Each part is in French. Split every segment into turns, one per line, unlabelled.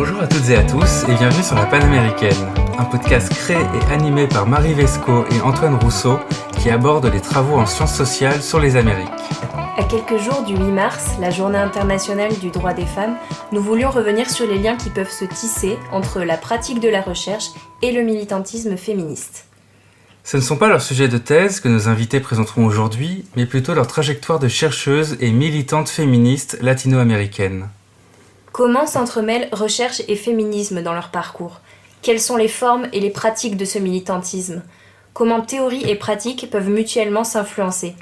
Bonjour à toutes et à tous et bienvenue sur La Panaméricaine, un podcast créé et animé par Marie Vesco et Antoine Rousseau qui aborde les travaux en sciences sociales sur les Amériques.
À quelques jours du 8 mars, la journée internationale du droit des femmes, nous voulions revenir sur les liens qui peuvent se tisser entre la pratique de la recherche et le militantisme féministe.
Ce ne sont pas leurs sujets de thèse que nos invités présenteront aujourd'hui, mais plutôt leur trajectoire de chercheuses et militantes féministes latino-américaines.
Comment s'entremêlent recherche et féminisme dans leur parcours ? Quelles sont les formes et les pratiques de ce militantisme ? Comment théorie et pratique peuvent mutuellement s'influencer ?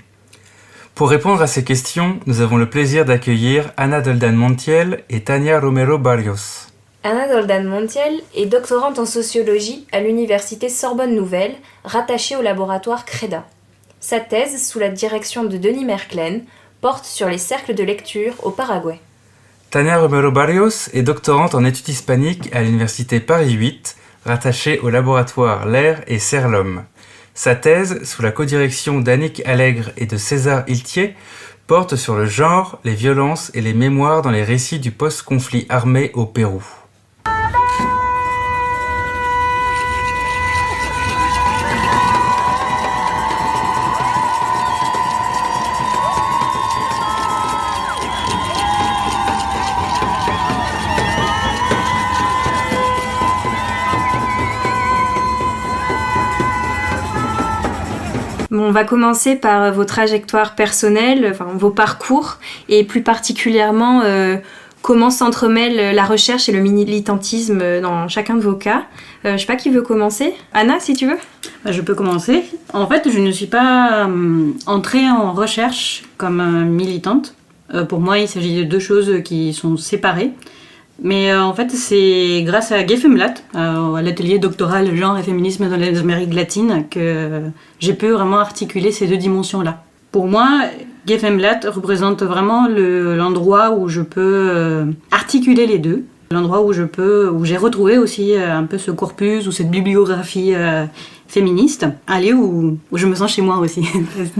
Pour répondre à ces questions, nous avons le plaisir d'accueillir Ana Doldán Montiel et Tania Romero Barrios.
Ana Doldán Montiel est doctorante en sociologie à l'université Sorbonne Nouvelle, rattachée au laboratoire CREDA. Sa thèse, sous la direction de Denis Merklen, porte sur les cercles de lecture au Paraguay.
Tania Romero Barrios est doctorante en études hispaniques à l'université Paris 8, rattachée au laboratoire L'Air et Serre-l'Homme. Sa thèse, sous la codirection d'Annick Allègre et de César Hiltier, porte sur le genre, les violences et les mémoires dans les récits du post-conflit armé au Pérou.
On va commencer par vos trajectoires personnelles, vos parcours, et plus particulièrement comment s'entremêlent la recherche et le militantisme dans chacun de vos cas. Je ne sais pas qui veut commencer. Anna, si tu veux.
Je peux commencer. En fait, je ne suis pas entrée en recherche comme militante. Pour moi, il s'agit de deux choses qui sont séparées. Mais en fait, c'est grâce à GFMLAT, à l'atelier doctoral genre et féminisme dans les Amériques latines, que j'ai pu vraiment articuler ces deux dimensions-là. Pour moi, GFMLAT représente vraiment l'endroit où je peux articuler les deux, l'endroit où j'ai retrouvé aussi un peu ce corpus ou cette bibliographie féministe, aller où je me sens chez moi aussi,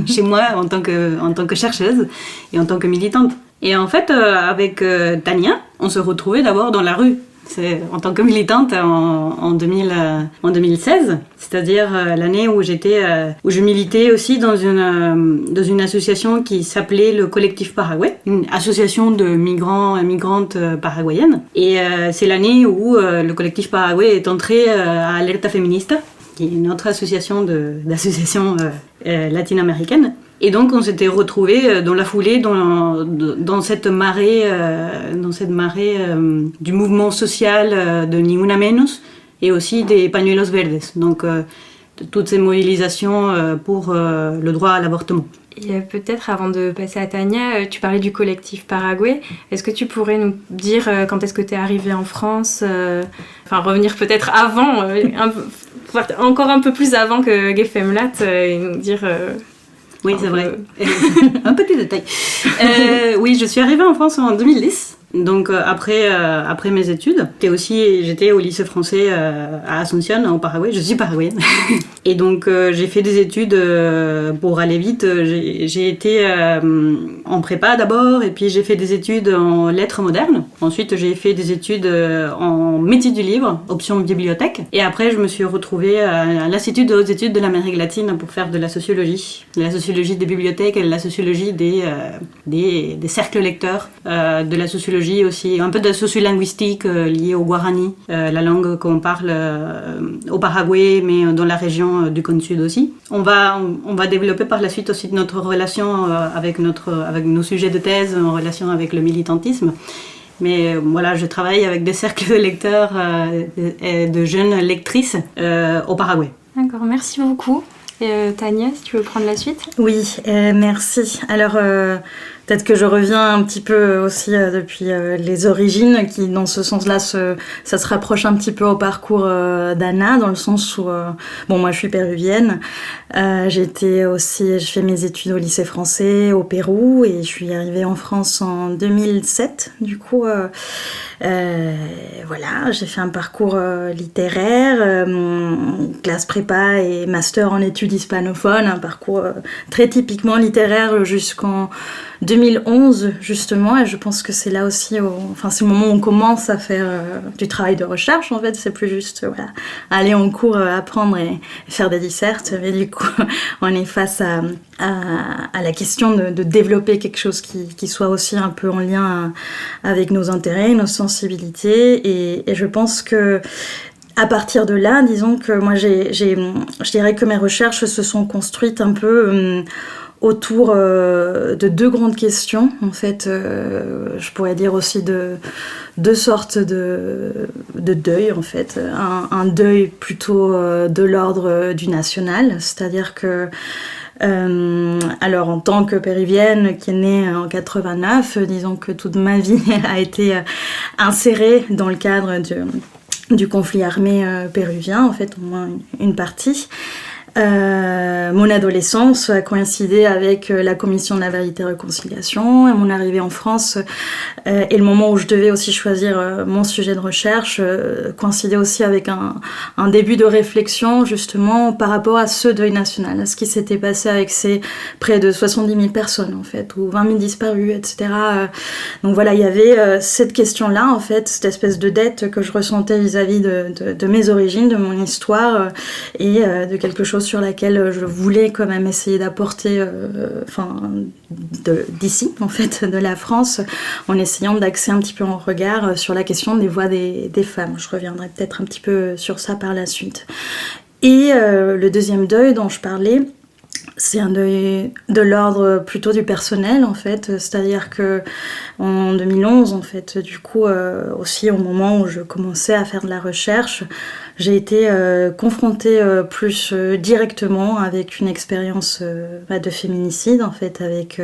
chez moi en tant que chercheuse et en tant que militante. Et en fait, avec Tania, on se retrouvait d'abord dans la rue. C'est en tant que militante en 2016, c'est-à-dire l'année où je militais aussi dans une association qui s'appelait le Collectif Paraguay, une association de migrants et migrantes paraguayennes. Et c'est l'année où le Collectif Paraguay est entré à Alerta Feminista, qui est une autre association d'associations latino-américaines. Et donc on s'était retrouvés dans la foulée, dans cette marée du mouvement social de Ni Una Menos et aussi des Pañuelos Verdes, donc toutes ces mobilisations pour le droit à l'avortement.
Et peut-être avant de passer à Tania, tu parlais du collectif Paraguay. Est-ce que tu pourrais nous dire quand est-ce que tu es arrivée en France, revenir peut-être avant, encore un peu plus avant que GFMLAT, et nous dire...
Oui, c'est vrai. Un petit détail. Oui, je suis arrivée en France en 2010. Donc après mes études, j'étais au lycée français à Asunción, au Paraguay. Je suis paraguayenne. Et donc j'ai fait des études pour aller vite. J'ai été en prépa d'abord, et puis j'ai fait des études en lettres modernes. Ensuite j'ai fait des études en métier du livre, option bibliothèque. Et après je me suis retrouvée à l'Institut de hautes études de l'Amérique latine pour faire de la sociologie des bibliothèques et la sociologie des cercles lecteurs, de la sociologie aussi, un peu de sociolinguistique liée au Guarani, la langue qu'on parle au Paraguay, mais dans la région du Cône Sud aussi. On va développer par la suite aussi notre relation avec nos sujets de thèse, en relation avec le militantisme. Mais voilà, je travaille avec des cercles de lecteurs et de jeunes lectrices au Paraguay.
D'accord, merci beaucoup. Et Tania, si tu veux prendre la suite.
Oui, merci. Alors, peut-être que je reviens un petit peu aussi depuis les origines, qui dans ce sens-là, ça se rapproche un petit peu au parcours d'Anna, dans le sens où, moi je suis péruvienne, j'ai fait mes études au lycée français au Pérou, et je suis arrivée en France en 2007, du coup... voilà, j'ai fait un parcours littéraire, classe prépa et master en études hispanophones, un parcours très typiquement littéraire jusqu'en 2000. 2011 justement, et je pense que c'est là aussi, c'est le moment où on commence à faire du travail de recherche en fait, c'est plus juste aller en cours, apprendre et faire des dissertes, mais du coup on est face à la question de développer quelque chose qui soit aussi un peu en lien avec nos intérêts, nos sensibilités, et je pense que à partir de là, disons que moi je dirais que mes recherches se sont construites un peu autour de deux grandes questions. En fait, je pourrais dire aussi de deux sortes de deuil, en fait. Un deuil plutôt de l'ordre du national, c'est-à-dire que alors en tant que péruvienne qui est née en 89, disons que toute ma vie a été insérée dans le cadre du conflit armé péruvien, en fait, au moins une partie. Mon adolescence a coïncidé avec la commission de la vérité et réconciliation, et mon arrivée en France et le moment où je devais aussi choisir mon sujet de recherche coïncidait aussi avec un début de réflexion justement par rapport à ce deuil national, à ce qui s'était passé avec ces près de 70 000 personnes en fait, ou 20 000 disparus, etc. Donc voilà, il y avait cette question-là en fait, cette espèce de dette que je ressentais vis-à-vis de mes origines, de mon histoire et de quelque chose sur laquelle je voulais quand même essayer d'apporter d'ici, en fait, de la France, en essayant d'axer un petit peu en regard sur la question des voix des femmes. Je reviendrai peut-être un petit peu sur ça par la suite. Et le deuxième deuil dont je parlais, c'est un deuil de l'ordre plutôt du personnel, en fait, c'est-à-dire que en 2011, en fait, du coup, aussi au moment où je commençais à faire de la recherche, j'ai été confrontée plus directement avec une expérience de féminicide, en fait, avec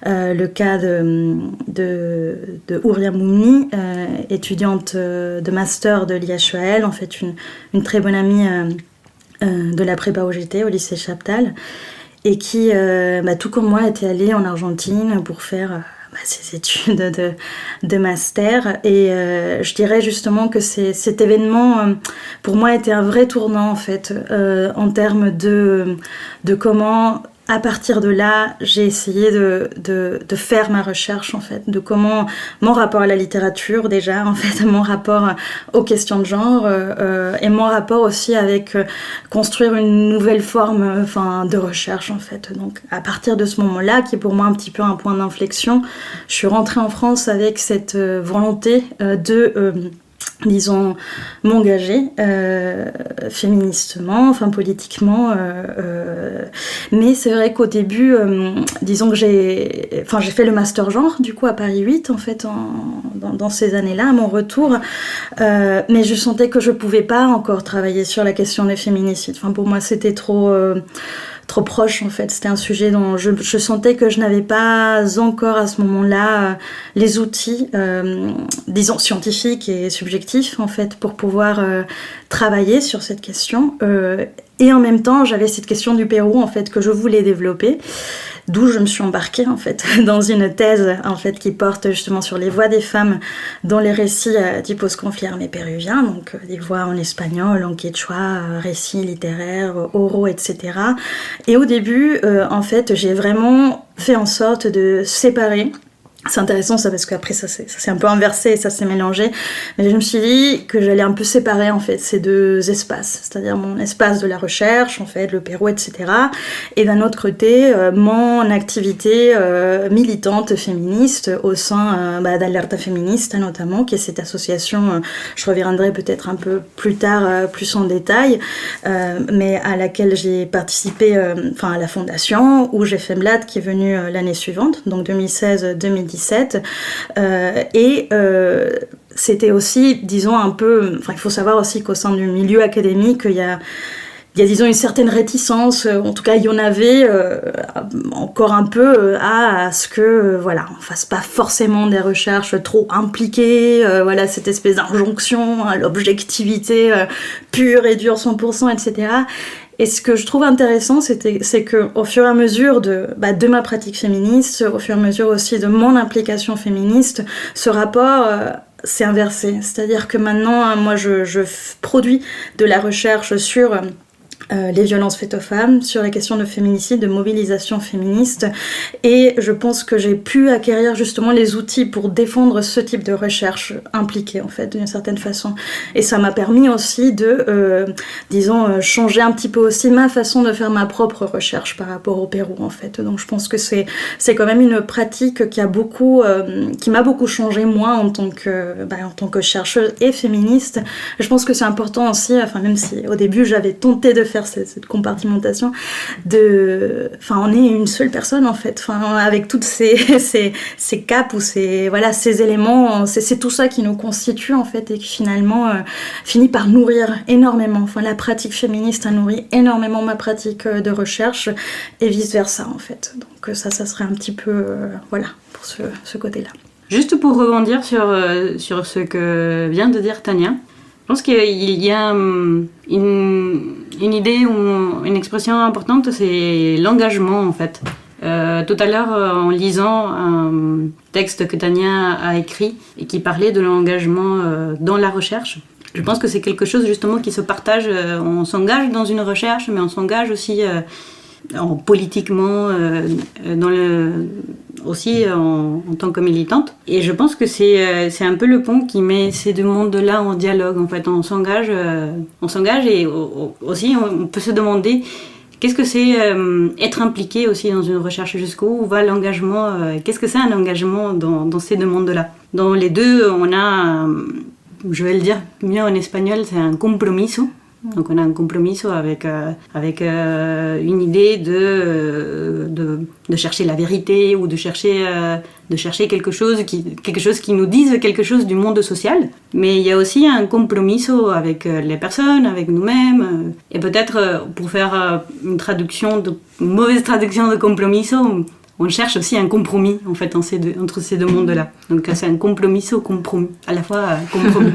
le cas de Houria Moumni, étudiante de master de l'IHEL, en fait, une très bonne amie de la prépa OGT au lycée Chaptal, et qui, tout comme moi, était allée en Argentine pour faire ses études de master. Et je dirais justement que cet événement, pour moi, était un vrai tournant, en fait, en termes de comment, à partir de là, j'ai essayé de faire ma recherche, en fait, de comment mon rapport à la littérature, déjà, en fait, mon rapport aux questions de genre, et mon rapport aussi avec construire une nouvelle forme de recherche, en fait. Donc, à partir de ce moment-là, qui est pour moi un petit peu un point d'inflexion, je suis rentrée en France avec cette volonté disons, m'engager féministement, politiquement. Mais c'est vrai qu'au début, disons que j'ai fait le master genre, du coup, à Paris 8, en fait, dans ces années-là, à mon retour. Mais je sentais que je pouvais pas encore travailler sur la question des féminicides. Pour moi, c'était trop proche, en fait. C'était un sujet dont je sentais que je n'avais pas encore à ce moment-là les outils, disons, scientifiques et subjectifs, en fait, pour pouvoir travailler sur cette question. Et en même temps, j'avais cette question du Pérou, en fait, que je voulais développer. D'où je me suis embarquée, en fait, dans une thèse, en fait, qui porte justement sur les voix des femmes dans les récits du post-conflit armé péruvien, donc des voix en espagnol, en quechua, récits littéraires, oraux, etc. Et au début, en fait, j'ai vraiment fait en sorte de séparer. C'est intéressant ça parce qu'après ça s'est un peu inversé et ça s'est mélangé, mais je me suis dit que j'allais un peu séparer en fait ces deux espaces, c'est-à-dire mon espace de la recherche, en fait, le Pérou, etc. Et d'un autre côté, mon activité militante féministe au sein d'Alerta Feminista notamment, qui est cette association, je reviendrai peut-être un peu plus tard, plus en détail, mais à laquelle j'ai participé, à la fondation, où j'ai fait MLAD qui est venu l'année suivante, donc 2016-2017. C'était aussi, disons, un peu... il faut savoir aussi qu'au sein du milieu académique, il y a, disons, une certaine réticence, en tout cas, il y en avait encore un peu à ce que, on fasse pas forcément des recherches trop impliquées, cette espèce d'injonction à l'objectivité pure et dure 100%, etc. Et ce que je trouve intéressant, c'est que au fur et à mesure de ma pratique féministe, au fur et à mesure aussi de mon implication féministe, ce rapport s'est inversé. C'est-à-dire que maintenant, moi, je produis de la recherche sur les violences faites aux femmes, sur les questions de féminicide, de mobilisation féministe. Et je pense que j'ai pu acquérir justement les outils pour défendre ce type de recherche impliquée, en fait, d'une certaine façon. Et ça m'a permis aussi de, changer un petit peu aussi ma façon de faire ma propre recherche par rapport au Pérou, en fait. Donc je pense que c'est quand même une pratique qui m'a beaucoup changé, moi, en tant que chercheuse et féministe. Je pense que c'est important aussi, même si au début j'avais tenté de faire cette compartimentation, on est une seule personne en fait, avec toutes ces capes ou ces éléments, c'est tout ça qui nous constitue en fait et qui finalement finit par nourrir énormément. La pratique féministe a nourri énormément ma pratique de recherche et vice versa en fait. Donc ça serait un petit peu pour ce côté-là.
Juste pour rebondir sur ce que vient de dire Tania, je pense qu'il y a une idée ou une expression importante, c'est l'engagement en fait. Tout à l'heure, en lisant un texte que Tania a écrit et qui parlait de l'engagement dans la recherche, je pense que c'est quelque chose justement qui se partage. On s'engage dans une recherche, mais on s'engage aussi politiquement, aussi en tant que militante. Et je pense que c'est un peu le pont qui met ces deux mondes-là en dialogue. En fait, on s'engage et aussi on peut se demander qu'est-ce que c'est être impliqué aussi dans une recherche, jusqu'où va l'engagement, qu'est-ce que c'est un engagement dans ces deux mondes-là. Dans les deux, on a, je vais le dire mieux en espagnol, c'est un compromiso. Donc on a un compromiso avec une idée de chercher la vérité ou de chercher quelque chose qui nous dise quelque chose du monde social. Mais il y a aussi un compromiso avec les personnes, avec nous-mêmes. Et peut-être pour faire une mauvaise traduction de compromiso, on cherche aussi un compromis en fait entre ces deux mondes-là. Donc c'est un compromiso compromis, à la fois compromis.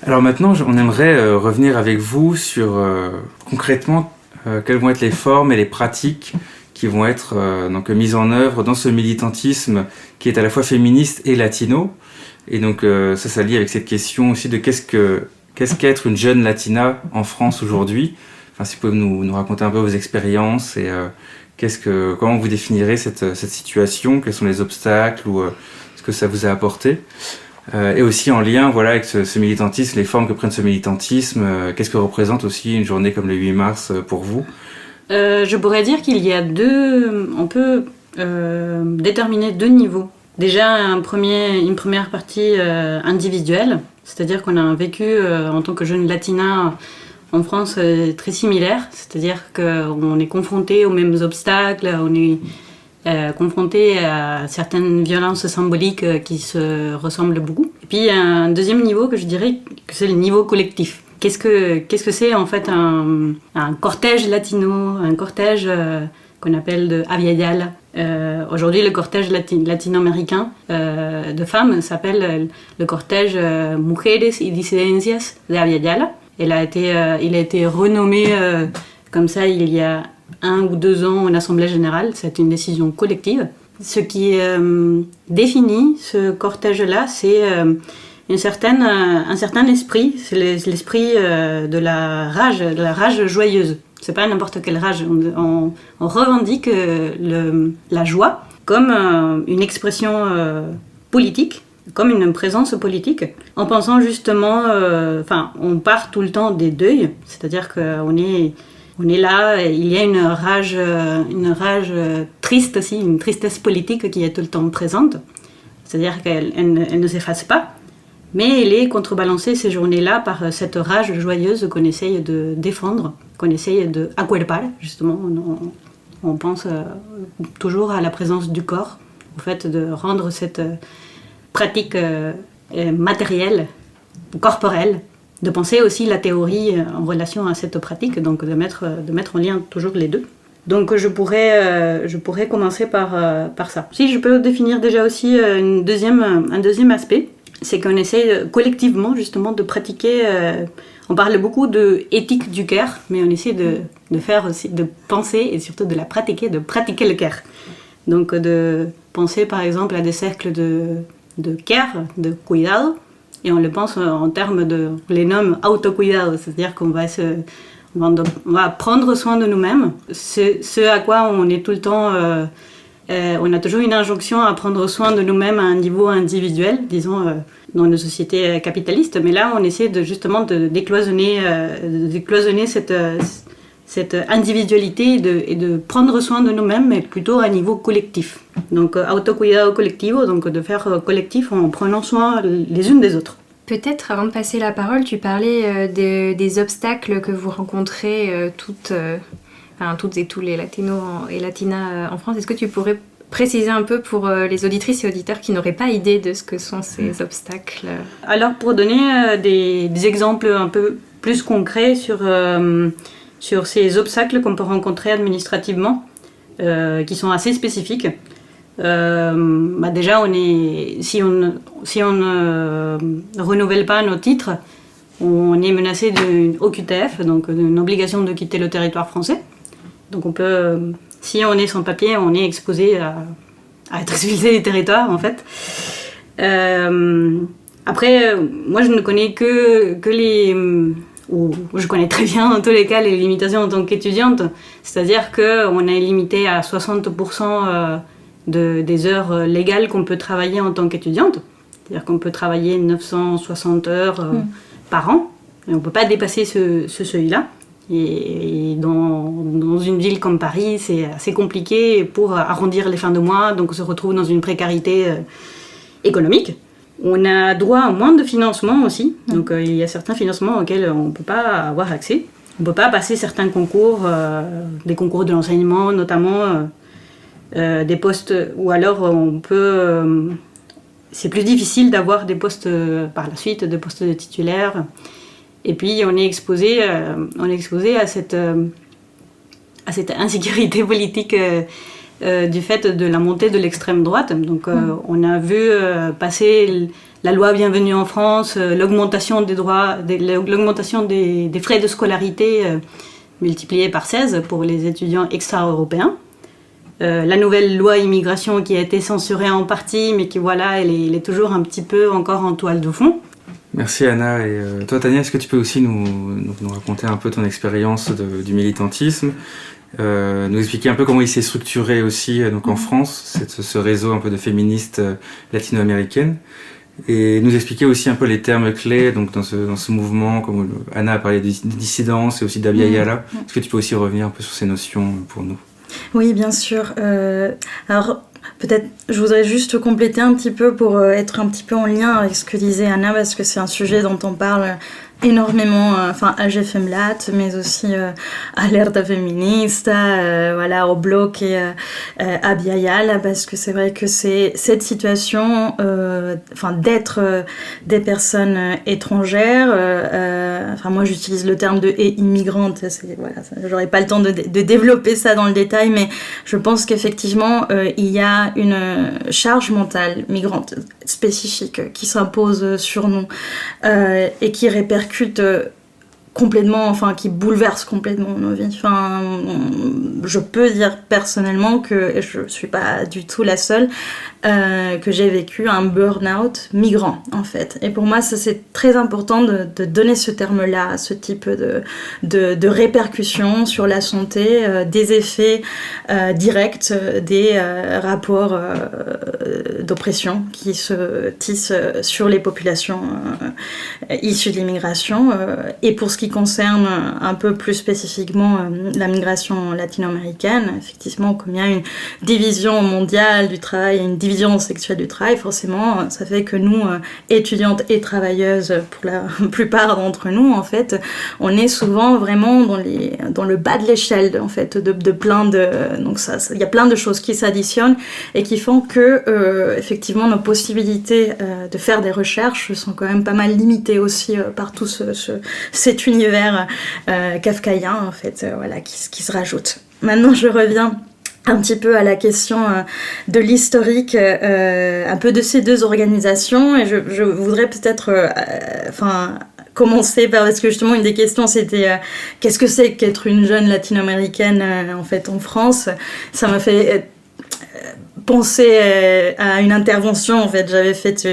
Alors maintenant, on aimerait revenir avec vous sur concrètement quelles vont être les formes et les pratiques qui vont être mises en œuvre dans ce militantisme qui est à la fois féministe et latino. Et donc ça lie avec cette question aussi de qu'est-ce qu'être une jeune latina en France aujourd'hui. Si vous pouvez nous raconter un peu vos expériences et comment vous définirez cette situation, quels sont les obstacles ou ce que ça vous a apporté. Et aussi en lien avec ce militantisme, les formes que prennent ce militantisme, qu'est-ce que représente aussi une journée comme le 8 mars pour vous ?
Je pourrais dire qu'il y a on peut déterminer deux niveaux. Déjà une première partie individuelle, c'est-à-dire qu'on a un vécu en tant que jeune latina en France très similaire, c'est-à-dire qu'on est confronté aux mêmes obstacles, on est confronté à certaines violences symboliques qui se ressemblent beaucoup. Et puis un deuxième niveau que je dirais que c'est le niveau collectif. Qu'est-ce que c'est en fait un cortège latino, un cortège qu'on appelle de Aviala. Aujourd'hui, le cortège latino-américain de femmes s'appelle le cortège Mujeres y Disidencias de Aviala. Il a été renommé comme ça il y a 1 ou 2 ans en Assemblée Générale. C'est une décision collective. Ce qui définit ce cortège-là, c'est un certain esprit. C'est l'esprit de la rage joyeuse. C'est pas n'importe quelle rage. On revendique la joie comme une expression politique, comme une présence politique, en pensant justement, on part tout le temps des deuils, c'est-à-dire qu'on est là, il y a une rage triste aussi, une tristesse politique qui est tout le temps présente, c'est-à-dire qu'elle ne s'efface pas, mais elle est contrebalancée ces journées-là par cette rage joyeuse qu'on essaye de défendre, qu'on essaye de acuerpar, justement. On pense toujours à la présence du corps, au fait de rendre cette pratique matérielle corporelle, de penser aussi la théorie en relation à cette pratique, donc de mettre en lien toujours les deux. Donc je pourrais commencer par ça. Si je peux définir déjà aussi un deuxième aspect, c'est qu'on essaie collectivement justement de pratiquer, on parle beaucoup de éthique du care, mais on essaie de faire aussi, de penser et surtout de pratiquer le care. Donc de penser par exemple à des cercles de care, de cuidado, et on le pense en termes on les nomme autocuidado, c'est-à-dire qu'on va prendre soin de nous-mêmes, ce à quoi on est tout le temps, on a toujours une injonction à prendre soin de nous-mêmes à un niveau individuel, disons, dans nos sociétés capitalistes, mais là on essaie justement de décloisonner cette individualité et de prendre soin de nous-mêmes, mais plutôt à niveau collectif. Donc autocuidado colectivo, donc de faire collectif en prenant soin les unes des autres.
Peut-être, avant de passer la parole, tu parlais des obstacles que vous rencontrez toutes et tous les latinos et latinas en France. Est-ce que tu pourrais préciser un peu pour les auditrices et auditeurs qui n'auraient pas idée de ce que sont ces obstacles?
Alors, pour donner des exemples un peu plus concrets sur ces obstacles qu'on peut rencontrer administrativement, qui sont assez spécifiques, déjà, si on ne renouvelle pas nos titres, on est menacé d'une OQTF, donc d'une obligation de quitter le territoire français. Donc si on est sans papier, on est exposé à être expulsé des territoires, en fait. Après, moi, je ne connais que ou je connais très bien, dans tous les cas, les limitations en tant qu'étudiante. C'est-à-dire qu'on est limité à 60% des heures légales qu'on peut travailler en tant qu'étudiante. C'est-à-dire qu'on peut travailler 960 heures par an, et on ne peut pas dépasser ce seuil-là. Et dans une ville comme Paris, c'est assez compliqué pour arrondir les fins de mois, donc on se retrouve dans une précarité économique. On a droit à moins de financement aussi, donc il y a certains financements auxquels on ne peut pas avoir accès. On ne peut pas passer certains concours, des concours de l'enseignement notamment, des postes, ou alors c'est plus difficile d'avoir des postes par la suite, des postes de titulaires. Et puis on est exposé à cette insécurité politique du fait de la montée de l'extrême droite. Donc on a vu passer la loi Bienvenue en France, l'augmentation des frais de scolarité multipliée par 16 pour les étudiants extra-européens. La nouvelle loi immigration qui a été censurée en partie, mais qui elle est toujours un petit peu encore en toile de fond.
Merci Anna. Et toi Tania, est-ce que tu peux aussi nous raconter un peu ton expérience du militantisme, nous expliquer un peu comment il s'est structuré aussi donc en France, ce réseau un peu de féministes latino-américaines, et nous expliquer aussi un peu les termes clés donc dans ce mouvement, comme Anna a parlé de dissidence et aussi d'Abya Yala. Est-ce que tu peux aussi revenir un peu sur ces notions pour nous?
Oui, bien sûr. Alors, peut-être, je voudrais juste compléter un petit peu pour être un petit peu en lien avec ce que disait Anna, parce que c'est un sujet dont on parle énormément, AG Femlat, mais aussi Alerta Feminista, au bloc et Abya Yala, parce que c'est vrai que c'est cette situation, d'être des personnes étrangères, moi j'utilise le terme de immigrantes, j'aurais pas le temps de développer ça dans le détail, mais je pense qu'effectivement il y a une charge mentale migrante spécifique qui s'impose sur nous et qui répercute complètement, qui bouleverse complètement nos vies. Je peux dire personnellement que, et je suis pas du tout la seule, que j'ai vécu un burn-out migrant, en fait. Et pour moi, ça, c'est très important de donner ce terme-là à ce type de répercussions sur la santé, des effets directs des rapports d'oppression qui se tissent sur les populations issues de l'immigration. Et pour ce qui qui concerne un peu plus spécifiquement la migration latino-américaine, effectivement, comme il y a une division mondiale du travail, une division sexuelle du travail, forcément, ça fait que nous, étudiantes et travailleuses, pour la plupart d'entre nous, en fait, on est souvent vraiment dans le bas de l'échelle, en fait, de plein de... Donc il y a plein de choses qui s'additionnent et qui font que, effectivement, nos possibilités de faire des recherches sont quand même pas mal limitées aussi par tout cet univers kafkaïen, en fait, voilà, qui se rajoute. Maintenant, je reviens un petit peu à la question de l'historique, un peu de ces deux organisations, et je voudrais peut-être... commencer par, parce que justement une des questions c'était qu'est-ce que c'est qu'être une jeune latino-américaine en fait en France. Ça m'a fait penser à une intervention en fait j'avais faite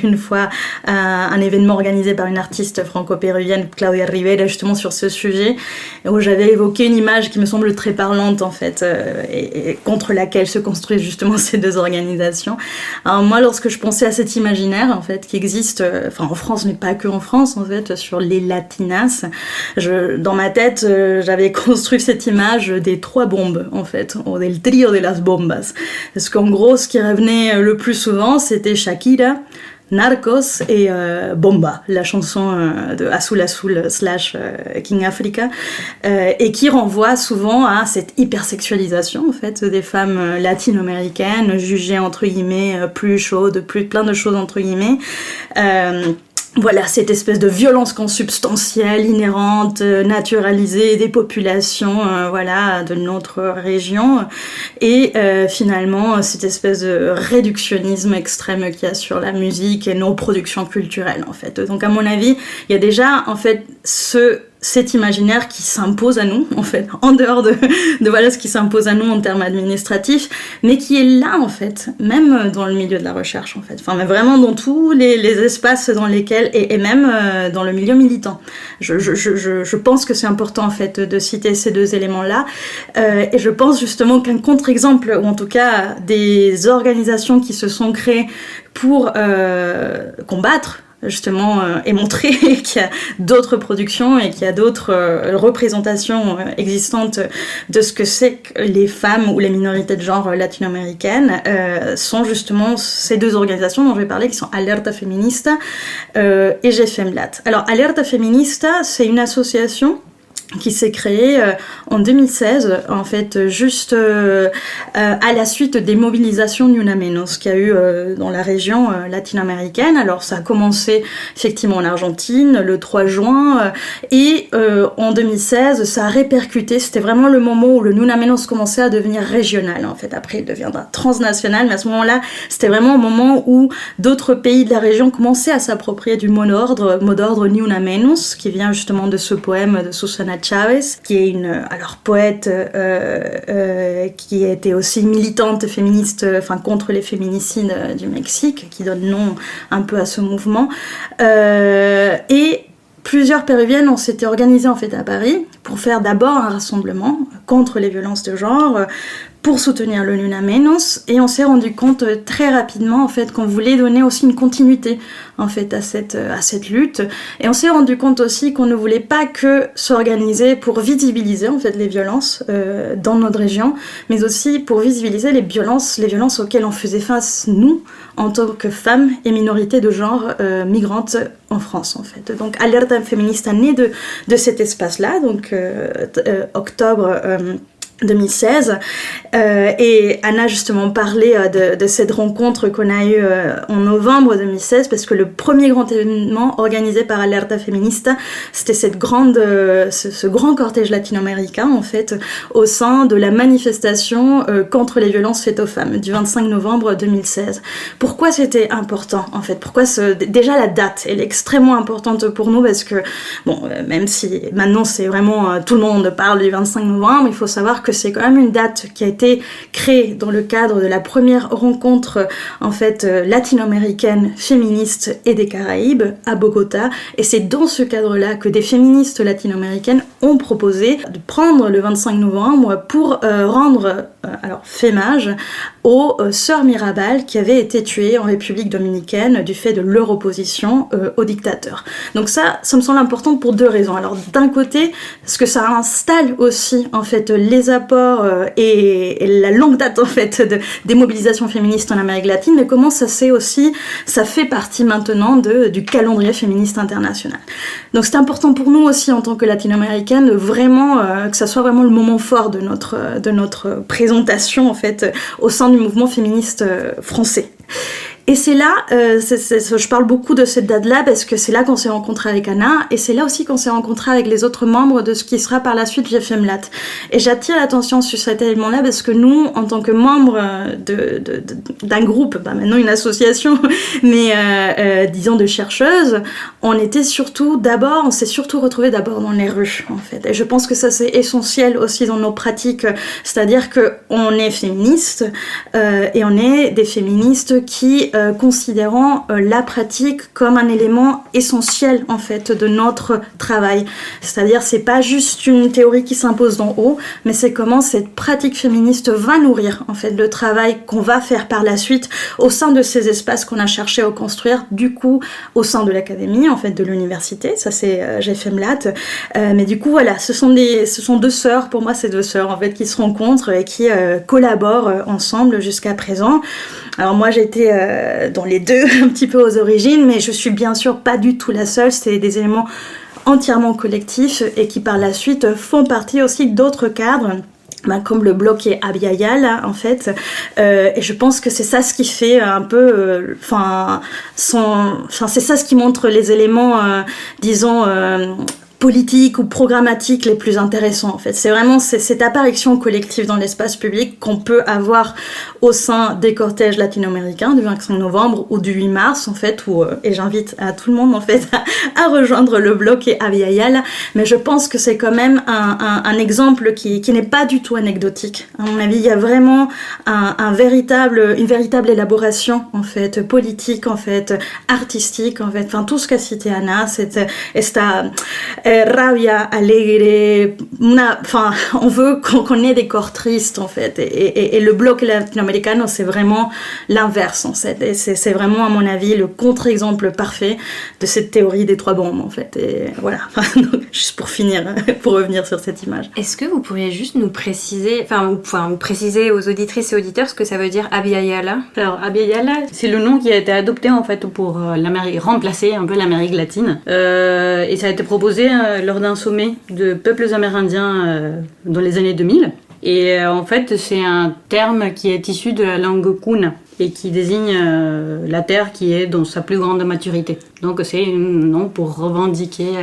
une fois à un événement organisé par une artiste franco-péruvienne, Claudia Rivera, justement sur ce sujet, où j'avais évoqué une image qui me semble très parlante en fait et contre laquelle se construisent justement ces deux organisations. Alors moi, lorsque je pensais à cet imaginaire en fait qui existe en France, mais pas que en France en fait, sur les latinas, dans ma tête j'avais construit cette image des 3 bombes en fait, ou del trio de las bombas, parce qu'en gros ce qui revenait le plus souvent c'était Shakira, Narcos et Bomba, la chanson de Azul Azul / King Africa, et qui renvoie souvent à cette hypersexualisation en fait des femmes latino-américaines jugées entre guillemets plus chaudes, plein de choses entre guillemets. Voilà, cette espèce de violence consubstantielle, inhérente, naturalisée des populations de notre région. Et finalement, cette espèce de réductionnisme extrême qu'il y a sur la musique et nos productions culturelles, en fait. Donc, à mon avis, il y a déjà, en fait, cet imaginaire qui s'impose à nous, en fait, en dehors de voilà ce qui s'impose à nous en termes administratifs, mais qui est là, en fait, même dans le milieu de la recherche, en fait. Enfin, mais vraiment dans tous les espaces dans lesquels, et même dans le milieu militant. Je pense que c'est important, en fait, de citer ces deux éléments-là, et je pense justement qu'un contre-exemple, ou en tout cas des organisations qui se sont créées pour combattre justement et montrer qu'il y a d'autres productions et qu'il y a d'autres représentations existantes de ce que c'est que les femmes ou les minorités de genre latino-américaines, sont justement ces deux organisations dont je vais parler, qui sont Alerta Feminista et GFEMLAT. Alors Alerta Feminista, c'est une association qui s'est créée en 2016, en fait, juste à la suite des mobilisations Ni Una Menos qu'il y a eu dans la région latino-américaine. Alors, ça a commencé effectivement en Argentine le 3 juin, et en 2016, ça a répercuté. C'était vraiment le moment où le Ni Una Menos commençait à devenir régional, en fait. Après, il deviendra transnational, mais à ce moment-là, c'était vraiment au moment où d'autres pays de la région commençaient à s'approprier du mot d'ordre Ni Una Menos, qui vient justement de ce poème de Susana Chavez, qui est une poète qui était aussi militante féministe, contre les féminicides du Mexique, qui donne nom un peu à ce mouvement. Et plusieurs péruviennes ont s'était organisées en fait à Paris pour faire d'abord un rassemblement contre les violences de genre, pour soutenir le Ni Una Menos, et on s'est rendu compte très rapidement en fait qu'on voulait donner aussi une continuité en fait à cette lutte, et on s'est rendu compte aussi qu'on ne voulait pas que s'organiser pour visibiliser en fait les violences dans notre région, mais aussi pour visibiliser les violences auxquelles on faisait face nous en tant que femmes et minorités de genre migrantes en France en fait. Donc Alerta Feminista naît de cet espace-là, donc octobre 2016, et Anna justement parlait de cette rencontre qu'on a eue en novembre 2016, parce que le premier grand événement organisé par Alerta Feminista, c'était ce grand cortège latino-américain en fait, au sein de la manifestation contre les violences faites aux femmes du 25 novembre 2016. Pourquoi c'était important en fait? Pourquoi déjà la date, elle est extrêmement importante pour nous, parce que même si maintenant c'est vraiment tout le monde parle du 25 novembre, il faut savoir que que c'est quand même une date qui a été créée dans le cadre de la première rencontre en fait latino-américaine féministe et des Caraïbes à Bogota, et c'est dans ce cadre-là que des féministes latino-américaines ont proposé de prendre le 25 novembre pour rendre fémage aux sœurs Mirabal qui avaient été tuées en République dominicaine du fait de leur opposition au dictateur. Donc ça me semble important pour deux raisons. Alors d'un côté, parce que ça installe aussi en fait les apports et la longue date en fait des mobilisations féministes en Amérique latine, mais comment ça fait partie maintenant du calendrier féministe international. Donc c'est important pour nous aussi en tant que latino-américaines vraiment que ça soit vraiment le moment fort de notre présentation en fait au sein du mouvement féministe français. Et c'est là, je parle beaucoup de cette date-là parce que c'est là qu'on s'est rencontré avec Anna, et c'est là aussi qu'on s'est rencontré avec les autres membres de ce qui sera par la suite GFMLAT. Et j'attire l'attention sur cet élément-là parce que nous, en tant que membres d'un groupe, maintenant une association, mais disons de chercheuses, on s'est surtout retrouvés d'abord dans les rues, en fait. Et je pense que ça c'est essentiel aussi dans nos pratiques, c'est-à-dire qu'on est féministes et on est des féministes qui considérant la pratique comme un élément essentiel en fait de notre travail. C'est-à-dire c'est pas juste une théorie qui s'impose d'en haut, mais c'est comment cette pratique féministe va nourrir en fait le travail qu'on va faire par la suite au sein de ces espaces qu'on a cherché à construire, du coup au sein de l'académie en fait de l'université. Ça c'est GFMLAT, mais du coup voilà, ce sont deux sœurs, pour moi c'est deux sœurs en fait qui se rencontrent et qui collaborent ensemble jusqu'à présent. Alors moi j'ai été dans les deux un petit peu aux origines, mais je suis bien sûr pas du tout la seule, c'est des éléments entièrement collectifs et qui par la suite font partie aussi d'autres cadres, comme le bloc et Abya en fait, et je pense que c'est ça ce qui fait un peu, c'est ça ce qui montre les éléments, disons, politiques ou programmatiques les plus intéressants en fait. C'est vraiment cette apparition collective dans l'espace public qu'on peut avoir au sein des cortèges latino-américains du 25 novembre ou du 8 mars en fait, et j'invite à tout le monde en fait à rejoindre le bloc et Abya, mais je pense que c'est quand même un exemple qui n'est pas du tout anecdotique. À mon avis, il y a vraiment une véritable élaboration en fait, politique en fait, artistique en fait, enfin tout ce qu'a cité Anna, rabia, alegre, on veut qu'on ait des corps tristes en fait, et le bloc latino-américain c'est vraiment l'inverse en fait, et c'est vraiment à mon avis le contre-exemple parfait de cette théorie des trois bombes en fait, et voilà, donc, juste pour finir, pour revenir sur cette image.
Est-ce que vous pourriez juste nous préciser, ou préciser aux auditrices et auditeurs ce que ça veut dire Abya?
Alors Abya, c'est le nom qui a été adopté en fait pour remplacer un peu l'Amérique latine, et ça a été proposé lors d'un sommet de peuples amérindiens dans les années 2000. Et en fait, c'est un terme qui est issu de la langue Kuna et qui désigne la terre qui est dans sa plus grande maturité. Donc c'est un nom pour revendiquer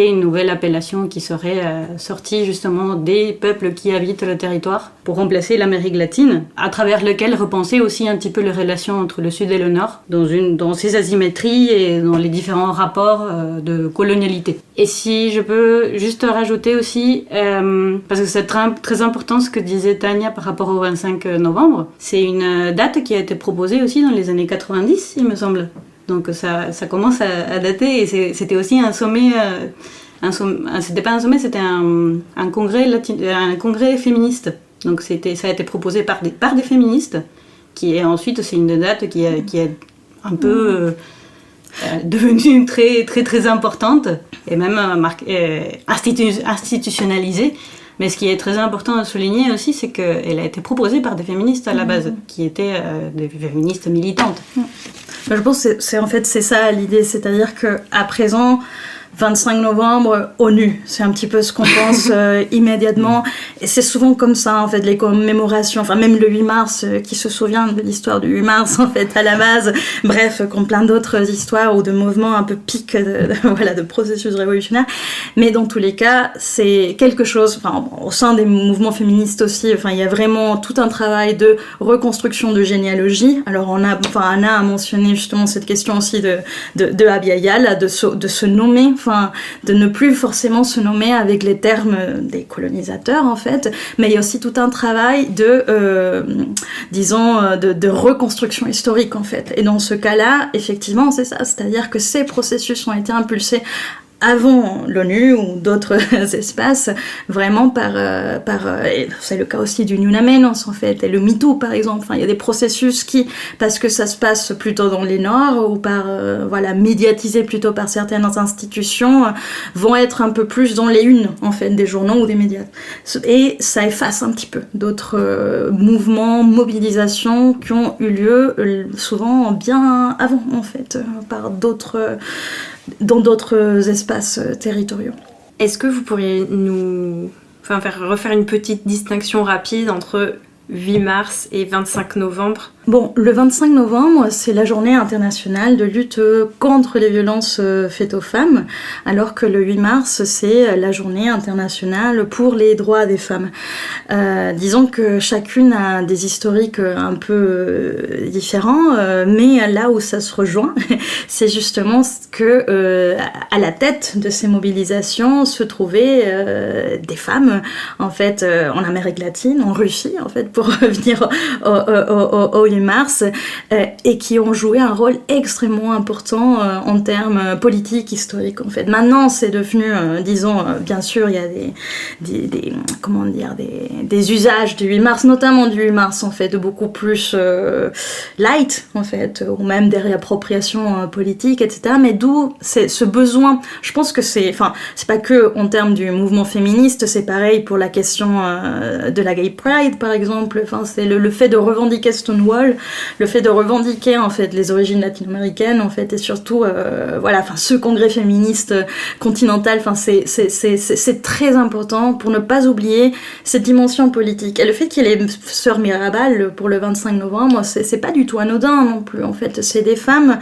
une nouvelle appellation qui serait sortie justement des peuples qui habitent le territoire pour remplacer l'Amérique latine, à travers lequel repenser aussi un petit peu les relations entre le Sud et le Nord, dans ces asymétries et dans les différents rapports de colonialité. Et si je peux juste rajouter aussi, parce que c'est très important ce que disait Tania par rapport au 25 novembre, c'est une date qui a été proposée aussi dans les années 90, il me semble. Donc ça commence à dater, et c'était aussi un sommet, c'était pas un sommet, c'était un congrès féministe. Donc ça a été proposé par des féministes, qui est ensuite, c'est une date qui est un peu devenue très très très importante et même institutionnalisée. Mais ce qui est très important à souligner aussi, c'est qu'elle a été proposée par des féministes à la base, qui étaient des féministes militantes.
Je pense que c'est ça l'idée, c'est-à-dire qu'à présent, 25 novembre, ONU, c'est un petit peu ce qu'on pense immédiatement, et c'est souvent comme ça en fait, les commémorations, enfin même le 8 mars, qui se souvient de l'histoire du 8 mars en fait à la base, bref, comme plein d'autres histoires ou de mouvements un peu piques de processus révolutionnaires, mais dans tous les cas, c'est quelque chose, au sein des mouvements féministes aussi, il y a vraiment tout un travail de reconstruction de généalogie. Alors Anna a mentionné justement cette question aussi de Abya, de se nommer enfin, de ne plus forcément se nommer avec les termes des colonisateurs, en fait, mais il y a aussi tout un travail de reconstruction historique, en fait. Et dans ce cas-là, effectivement, c'est ça, c'est-à-dire que ces processus ont été impulsés avant l'ONU ou d'autres espaces, vraiment et c'est le cas aussi du Nunamenos en fait, et le MeToo par exemple. Enfin, il y a des processus qui, parce que ça se passe plutôt dans les Nords ou médiatisés plutôt par certaines institutions, vont être un peu plus dans les unes en fait des journaux ou des médias. Et ça efface un petit peu d'autres mouvements, mobilisations qui ont eu lieu souvent bien avant en fait, dans d'autres espaces territoriaux.
Est-ce que vous pourriez refaire une petite distinction rapide entre 8 mars et 25 novembre ?
Bon, le 25 novembre, c'est la journée internationale de lutte contre les violences faites aux femmes, alors que le 8 mars, c'est la journée internationale pour les droits des femmes. Disons que chacune a des historiques un peu différents, mais là où ça se rejoint, c'est justement que à la tête de ces mobilisations se trouvaient des femmes, en fait, en Amérique latine, en Russie, en fait, pour revenir au 8 mars, et qui ont joué un rôle extrêmement important en termes politiques, historiques, en fait. Maintenant, c'est devenu, bien sûr, il y a des usages du 8 mars, notamment du 8 mars, en fait, beaucoup plus light, en fait, ou même des réappropriations politiques, etc. Mais d'où ce besoin, je pense que c'est pas que en termes du mouvement féministe, c'est pareil pour la question de la Gay Pride, par exemple. Enfin, c'est le fait de revendiquer Stonewall, le fait de revendiquer en fait les origines latino-américaines, en fait, et surtout ce congrès féministe continental. Enfin, c'est très important pour ne pas oublier cette dimension politique. Et le fait qu'il y ait les sœurs Mirabal pour le 25 novembre, c'est pas du tout anodin non plus. En fait, c'est des femmes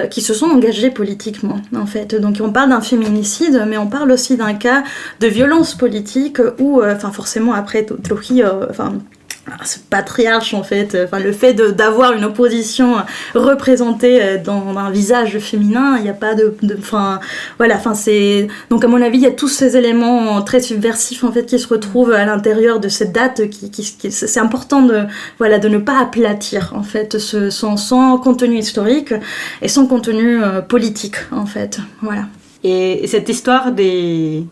qui se sont engagées politiquement. En fait, donc on parle d'un féminicide, mais on parle aussi d'un cas de violence politique où, forcément après Trujillo, ce patriarche en fait, le fait d'avoir une opposition représentée dans un visage féminin, il n'y a pas c'est donc à mon avis il y a tous ces éléments très subversifs en fait qui se retrouvent à l'intérieur de cette date qui c'est important de ne pas aplatir en fait sans contenu historique et sans contenu politique en fait, voilà.
Et cette histoire des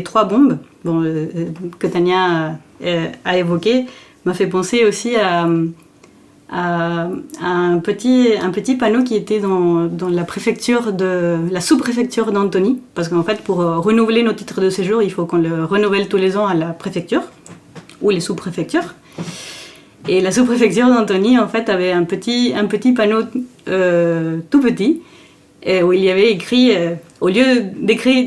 3 bombes que Tania a évoquée m'a fait penser aussi à un petit panneau qui était dans la sous-préfecture d'Antony, parce qu'en fait pour renouveler nos titres de séjour il faut qu'on le renouvelle tous les ans à la préfecture ou les sous-préfectures, et la sous-préfecture d'Antony en fait avait un petit panneau tout petit où il y avait écrit, au lieu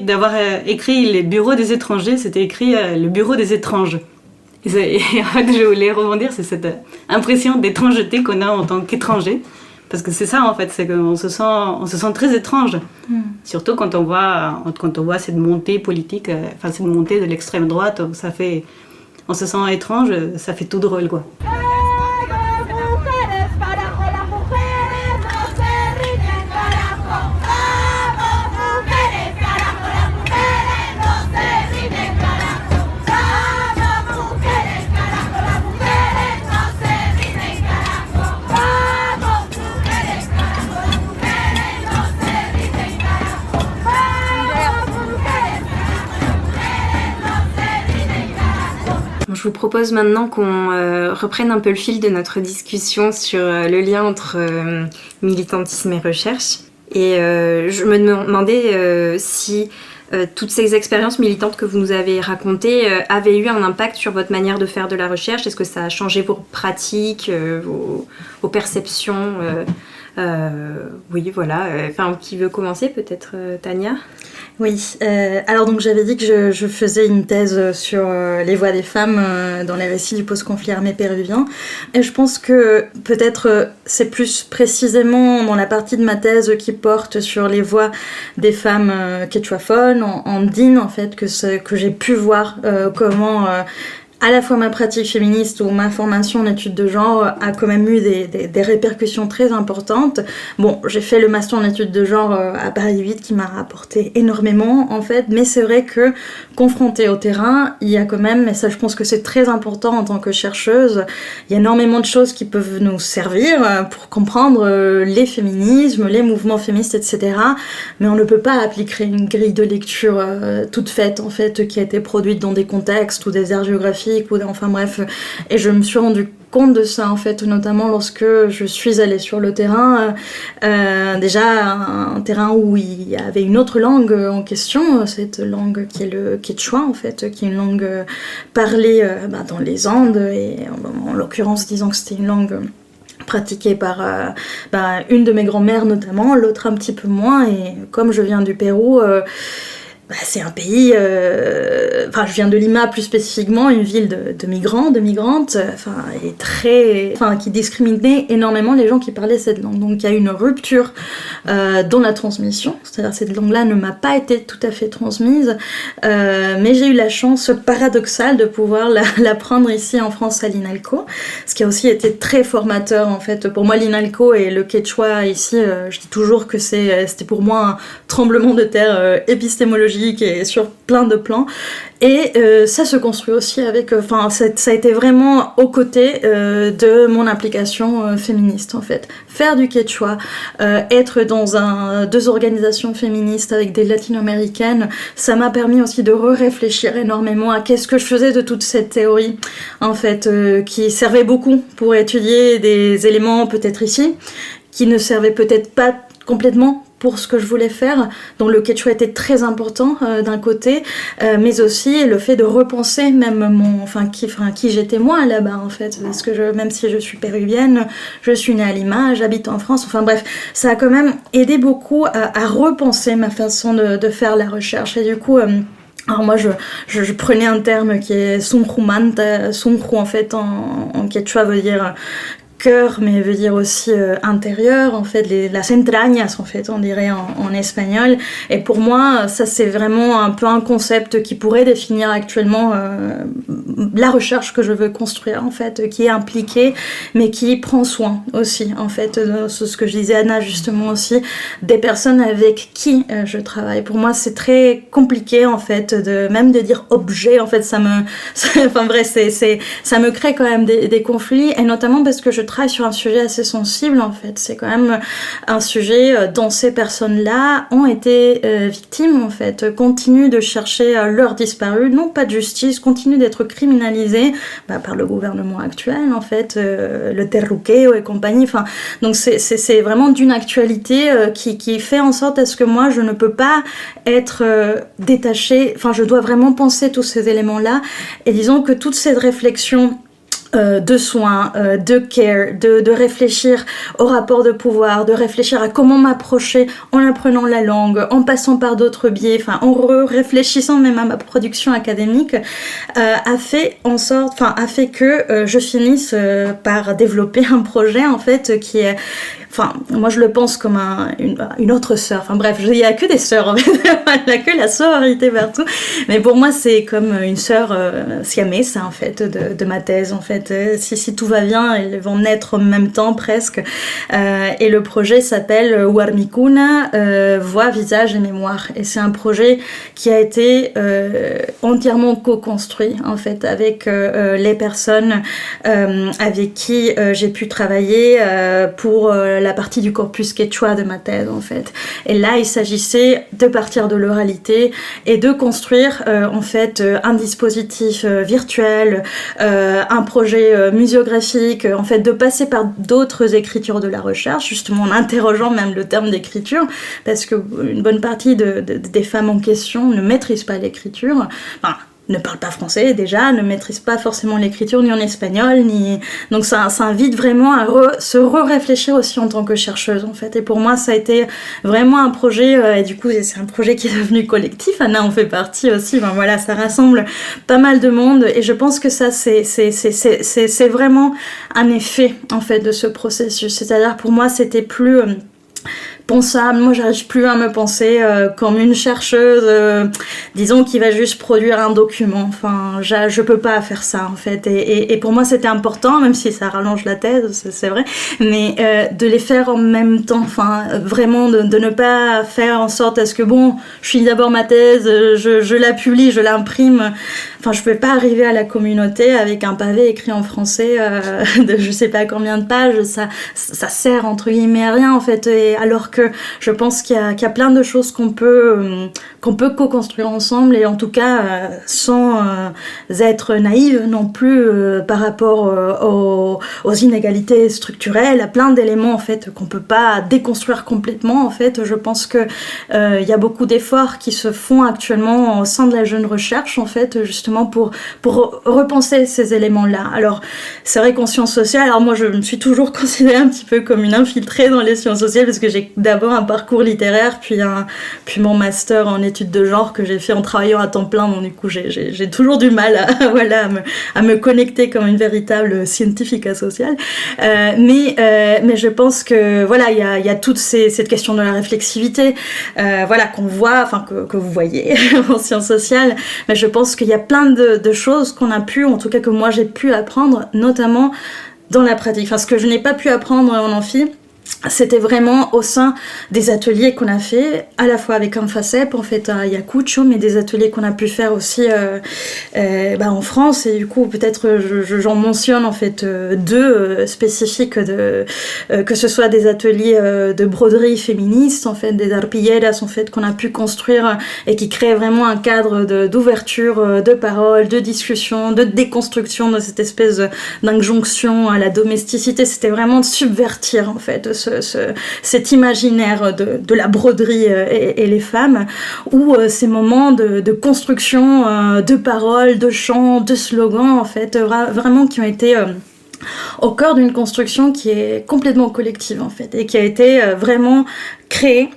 d'avoir écrit les bureaux des étrangers, c'était écrit le bureau des étranges. Et en fait, je voulais rebondir sur cette impression d'étrangeté qu'on a en tant qu'étranger. Parce que c'est ça, en fait, c'est qu'on se sent très étrange. Surtout quand on voit cette montée politique, cette montée de l'extrême droite, on se sent étrange, ça fait tout drôle, quoi.
Je vous propose maintenant qu'on reprenne un peu le fil de notre discussion sur le lien entre militantisme et recherche. Et je me demandais si toutes ces expériences militantes que vous nous avez racontées avaient eu un impact sur votre manière de faire de la recherche. Est-ce que ça a changé vos pratiques, vos perceptions oui, voilà. Qui veut commencer, peut-être Tania ?
Oui, alors donc j'avais dit que je faisais une thèse sur les voix des femmes dans les récits du post-conflit armé péruvien, et je pense que peut-être c'est plus précisément dans la partie de ma thèse qui porte sur les voix des femmes quechua-phones, andines en fait, que j'ai pu voir comment à la fois ma pratique féministe ou ma formation en études de genre a quand même eu des répercussions très importantes. Bon, j'ai fait le master en études de genre à Paris 8 qui m'a apporté énormément en fait, mais c'est vrai que confrontée au terrain, il y a quand même, et ça je pense que c'est très important en tant que chercheuse, il y a énormément de choses qui peuvent nous servir pour comprendre les féminismes, les mouvements féministes, etc. Mais on ne peut pas appliquer une grille de lecture toute faite en fait, qui a été produite dans des contextes ou des aires géographiques, enfin bref. Et je me suis rendu compte de ça en fait, notamment lorsque je suis allée sur le terrain, déjà un terrain où il y avait une autre langue en question, cette langue qui est le quechua en fait, qui est une langue parlée dans les Andes, et en l'occurrence disant que c'était une langue pratiquée par une de mes grand-mères notamment, l'autre un petit peu moins, et comme je viens du Pérou, c'est un pays, je viens de Lima plus spécifiquement, une ville de migrants, de migrantes, qui discriminait énormément les gens qui parlaient cette langue. Donc il y a eu une rupture dans la transmission, c'est-à-dire cette langue-là ne m'a pas été tout à fait transmise, mais j'ai eu la chance paradoxale de pouvoir l'apprendre ici en France à l'INALCO, ce qui a aussi été très formateur en fait. Pour moi l'INALCO et le quechua ici, je dis toujours que c'était pour moi un tremblement de terre épistémologique et sur plein de plans. Et ça se construit aussi avec... ça a été vraiment aux côtés de mon implication féministe, en fait. Faire du quechua, être dans deux organisations féministes avec des latino-américaines, ça m'a permis aussi de réfléchir énormément à qu'est-ce que je faisais de toute cette théorie, en fait, qui servait beaucoup pour étudier des éléments peut-être ici, qui ne servaient peut-être pas complètement pour ce que je voulais faire, dont le quechua était très important d'un côté, mais aussi le fait de repenser même qui j'étais moi là-bas en fait, parce que même si je suis péruvienne, je suis née à Lima, j'habite en France, enfin bref, ça a quand même aidé beaucoup à repenser ma façon de faire la recherche, et du coup... alors moi je prenais un terme qui est sunjumanta, sunju en fait en quechua veut dire cœur, mais veut dire aussi intérieur, en fait, las entrañas, en fait, on dirait en espagnol. Et pour moi, ça, c'est vraiment un peu un concept qui pourrait définir actuellement la recherche que je veux construire, en fait, qui est impliquée, mais qui prend soin aussi, en fait, de ce que je disais Anna, justement, aussi, des personnes avec qui je travaille. Pour moi, c'est très compliqué, en fait, même de dire objet, en fait, ça me crée quand même des conflits, et notamment parce que je travaille sur un sujet assez sensible en fait, c'est quand même un sujet dont ces personnes-là ont été victimes en fait, continuent de chercher leurs disparus, n'ont pas de justice, continuent d'être criminalisées par le gouvernement actuel en fait, le terruqueo et compagnie, enfin, donc c'est vraiment d'une actualité qui fait en sorte à ce que moi je ne peux pas être détachée, enfin je dois vraiment penser tous ces éléments-là, et disons que toute cette réflexion de soins, de care, de réfléchir au rapport de pouvoir, de réfléchir à comment m'approcher en apprenant la langue, en passant par d'autres biais, enfin en réfléchissant même à ma production académique, a fait que je finisse par développer un projet en fait qui est... Enfin, moi je le pense comme une autre sœur. Enfin bref, il n'y a que des sœurs en fait. Il n'y a que la sororité partout. Mais pour moi, c'est comme une sœur siamese en fait de ma thèse en fait. Si tout va bien, elles vont naître en même temps presque. Et le projet s'appelle Warmicuna, Voix, Visage et Mémoire. Et c'est un projet qui a été entièrement co-construit en fait avec les personnes avec qui j'ai pu travailler pour la partie du corpus quechua de ma thèse en fait. Et là il s'agissait de partir de l'oralité et de construire en fait un dispositif virtuel, un projet muséographique, en fait de passer par d'autres écritures de la recherche, justement en interrogeant même le terme d'écriture, parce que une bonne partie des femmes en question ne maîtrisent pas l'écriture, enfin, ne parle pas français déjà, ne maîtrise pas forcément l'écriture ni en espagnol, donc ça invite vraiment à se réfléchir aussi en tant que chercheuse en fait. Et pour moi ça a été vraiment un projet, et du coup c'est un projet qui est devenu collectif, Anna en fait partie aussi, voilà, ça rassemble pas mal de monde, et je pense que ça c'est vraiment un effet en fait de ce processus, c'est-à-dire pour moi c'était plus pensable. Moi, j'arrive plus à me penser comme une chercheuse, disons, qui va juste produire un document. Enfin, je peux pas faire ça, en fait. Et pour moi, c'était important, même si ça rallonge la thèse, c'est vrai, mais de les faire en même temps. Enfin, vraiment, de ne pas faire en sorte à ce que, bon, je finis d'abord ma thèse, je la publie, je l'imprime. Enfin, je peux pas arriver à la communauté avec un pavé écrit en français de je sais pas combien de pages. Ça sert, entre guillemets, à rien, en fait. Et alors que je pense qu'il y a plein de choses qu'on peut co-construire ensemble, et en tout cas sans être naïve non plus par rapport aux inégalités structurelles, à plein d'éléments en fait qu'on peut pas déconstruire complètement. En fait, je pense que il y a beaucoup d'efforts qui se font actuellement au sein de la jeune recherche, en fait, justement pour repenser ces éléments-là. Alors c'est vrai qu'en sciences sociales, alors moi je me suis toujours considérée un petit peu comme une infiltrée dans les sciences sociales, parce que j'ai d'abord un parcours littéraire, puis mon master en études de genre que j'ai fait en travaillant à temps plein. Donc du coup j'ai toujours du mal à me connecter comme une véritable scientifica sociale. Mais je pense que voilà, il y a toute cette question de la réflexivité, voilà, qu'on voit, enfin que vous voyez en sciences sociales. Mais je pense qu'il y a plein de choses qu'on a pu, en tout cas que moi j'ai pu apprendre, notamment dans la pratique. Enfin, ce que je n'ai pas pu apprendre en amphi, c'était vraiment au sein des ateliers qu'on a fait, à la fois avec Infacep, en fait, à Ayacucho, mais des ateliers qu'on a pu faire aussi en France. Et du coup, peut-être j'en mentionne en fait deux spécifiques, que ce soit des ateliers de broderie féministe, en fait, des arpilleras, en fait, qu'on a pu construire et qui créent vraiment un cadre d'ouverture, de parole, de discussion, de déconstruction de cette espèce d'injonction à la domesticité. C'était vraiment de subvertir, en fait, cet imaginaire de la broderie et les femmes, ou ces moments de construction de paroles, de chants, de slogans, en fait, vraiment qui ont été au cœur d'une construction qui est complètement collective, en fait, et qui a été vraiment créée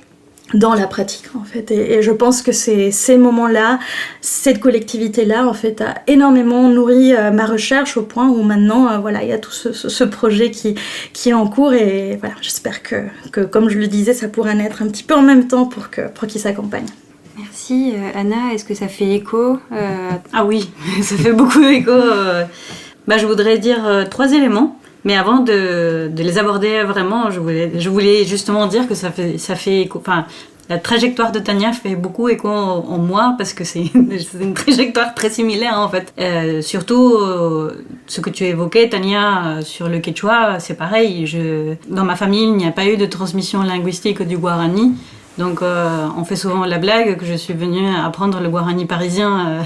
dans la pratique, en fait. Et je pense que ces moments-là, cette collectivité-là, en fait, a énormément nourri ma recherche, au point où maintenant, voilà, il y a tout ce projet qui est en cours. Et voilà, j'espère que, comme je le disais, ça pourra naître un petit peu en même temps pour qu'il s'accompagne.
Merci. Anna, est-ce que ça fait écho
Ah oui, ça fait beaucoup d'écho. Je voudrais dire 3 éléments. Mais avant de les aborder vraiment, je voulais justement dire que ça fait écho. Enfin, la trajectoire de Tania fait beaucoup écho en moi, parce que c'est une trajectoire très similaire, en fait. Surtout ce que tu évoquais, Tania, sur le quechua, c'est pareil. Dans ma famille, il n'y a pas eu de transmission linguistique du guarani. Donc on fait souvent la blague que je suis venue apprendre le guarani parisien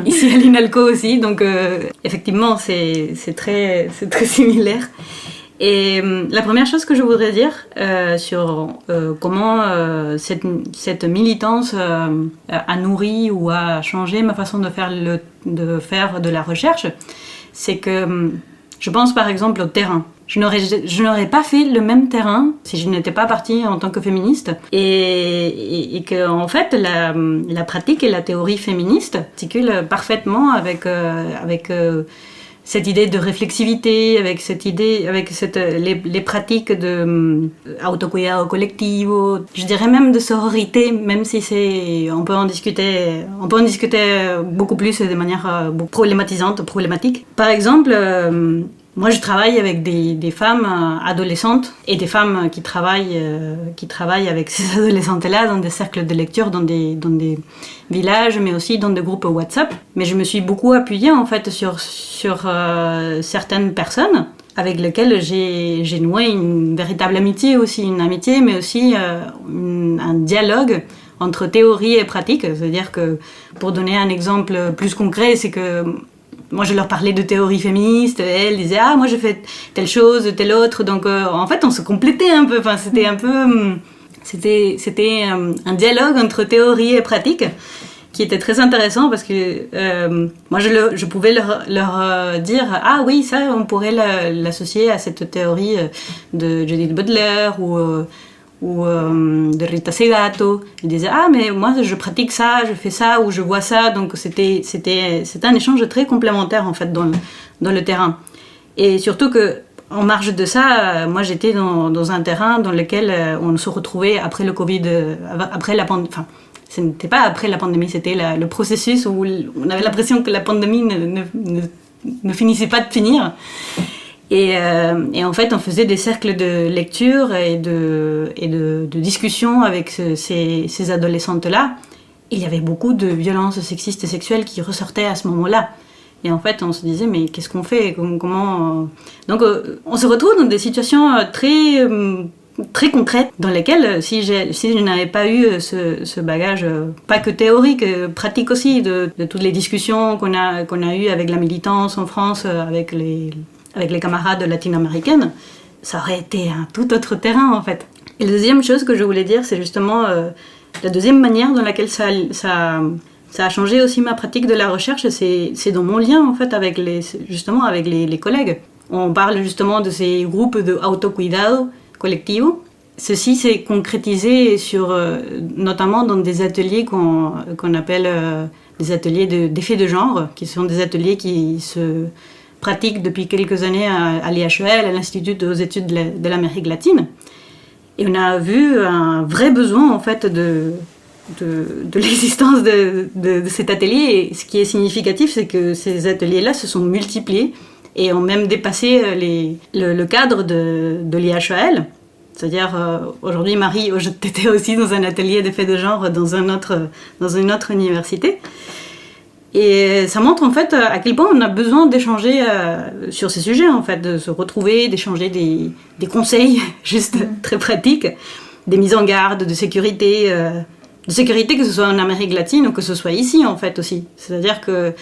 ici à l'INALCO aussi. Donc effectivement, c'est très similaire. Et la première chose que je voudrais dire sur comment cette militance a nourri ou a changé ma façon de faire de la recherche, c'est que je pense par exemple au terrain. Je n'aurais pas fait le même terrain si je n'étais pas partie en tant que féministe, et que en fait la pratique et la théorie féministe articulent parfaitement avec cette idée de réflexivité, avec les pratiques de autocuidado colectivo, je dirais même de sororité, même si on peut en discuter beaucoup plus de manière problématique. Par exemple, moi, je travaille avec des femmes adolescentes et des femmes qui travaillent avec ces adolescentes-là dans des cercles de lecture, dans des villages, mais aussi dans des groupes WhatsApp. Mais je me suis beaucoup appuyée, en fait, sur certaines personnes avec lesquelles j'ai noué une véritable amitié aussi, mais aussi un dialogue entre théorie et pratique. C'est-à-dire que, pour donner un exemple plus concret, c'est que moi, je leur parlais de théorie féministe, et elles disaient « Ah, moi, je fais telle chose, telle autre ». Donc, en fait, on se complétait un peu. Enfin, c'était un peu... C'était un dialogue entre théorie et pratique qui était très intéressant, parce que moi, je pouvais leur dire « Ah oui, ça, on pourrait l'associer à cette théorie de Judith Butler ou de Rita Segato ». Ils disaient « Ah, mais moi, je pratique ça, je fais ça, ou je vois ça ». Donc, c'était un échange très complémentaire, en fait, dans le terrain. Et surtout que, en marge de ça, moi j'étais dans un terrain dans lequel on se retrouvait après le Covid, après la pandémie. Enfin, ce n'était pas après la pandémie, c'était le processus où on avait l'impression que la pandémie ne finissait pas de finir. Et en fait, on faisait des cercles de lecture et de discussion avec ces adolescentes-là. Il y avait beaucoup de violences sexistes et sexuelles qui ressortaient à ce moment-là. Et en fait, on se disait, mais qu'est-ce qu'on fait ? Comment... Donc, on se retrouve dans des situations très concrètes dans lesquelles, si je n'avais pas eu ce bagage, pas que théorique, pratique aussi, de toutes les discussions qu'on a eues avec la militance en France, avec les camarades latino-américaines, ça aurait été un tout autre terrain, en fait. Et la deuxième chose que je voulais dire, c'est justement la deuxième manière dans laquelle ça a changé aussi ma pratique de la recherche, c'est dans mon lien, en fait, avec les collègues. On parle justement de ces groupes de autocuidado colectivo. Ceci s'est concrétisé notamment dans des ateliers qu'on appelle des ateliers d'effets de genre, qui sont des ateliers qui se pratiquent depuis quelques années à l'IHEL, à l'Institut aux études de l'Amérique latine. Et on a vu un vrai besoin, en fait, de l'existence de cet atelier. Et ce qui est significatif, c'est que ces ateliers-là se sont multipliés et ont même dépassé le cadre de l'IHEL. C'est-à-dire, aujourd'hui, Marie, tu étais aussi dans un atelier d'effets de genre dans une autre université. Et ça montre en fait à quel point on a besoin d'échanger sur ces sujets, en fait, de se retrouver, d'échanger des conseils juste très pratiques, des mises en garde, de sécurité que ce soit en Amérique latine ou que ce soit ici, en fait, aussi. C'est-à-dire que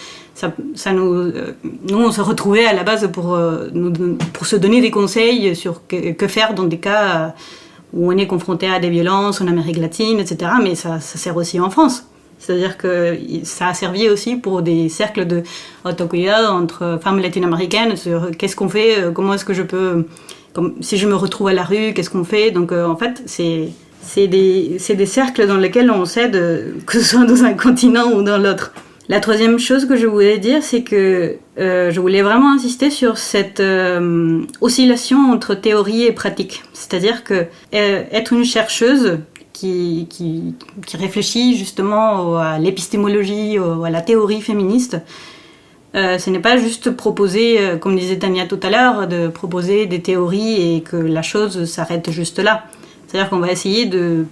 nous, on se retrouvait à la base pour se donner des conseils sur que faire dans des cas où on est confronté à des violences en Amérique latine, etc. Mais ça sert aussi en France. C'est-à-dire que ça a servi aussi pour des cercles de autocuidado entre femmes latino-américaines sur qu'est-ce qu'on fait, comment est-ce que je peux... si je me retrouve à la rue, qu'est-ce qu'on fait ? Donc, en fait, c'est des cercles dans lesquels on s'aide, que ce soit dans un continent ou dans l'autre. La troisième chose que je voulais dire, c'est que je voulais vraiment insister sur cette oscillation entre théorie et pratique. C'est-à-dire que être une chercheuse qui réfléchit justement à l'épistémologie, à la théorie féministe, ce n'est pas juste proposer, comme disait Tania tout à l'heure, de proposer des théories et que la chose s'arrête juste là. C'est-à-dire qu'on va essayer de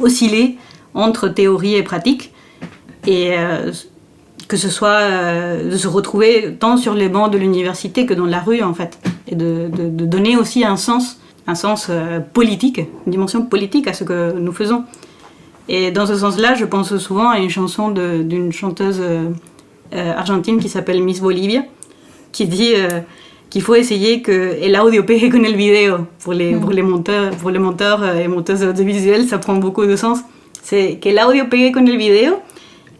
osciller entre théorie et pratique et que ce soit de se retrouver tant sur les bancs de l'université que dans la rue, en fait, et de donner aussi un sens politique, une dimension politique à ce que nous faisons. Et dans ce sens-là, je pense souvent à une chanson d'une chanteuse argentine qui s'appelle Miss Bolivia, qui dit qu'il faut essayer que el audio pegue con el video. Pour les monteurs et monteuses audiovisuelles, ça prend beaucoup de sens. C'est que l'audio pegue con el video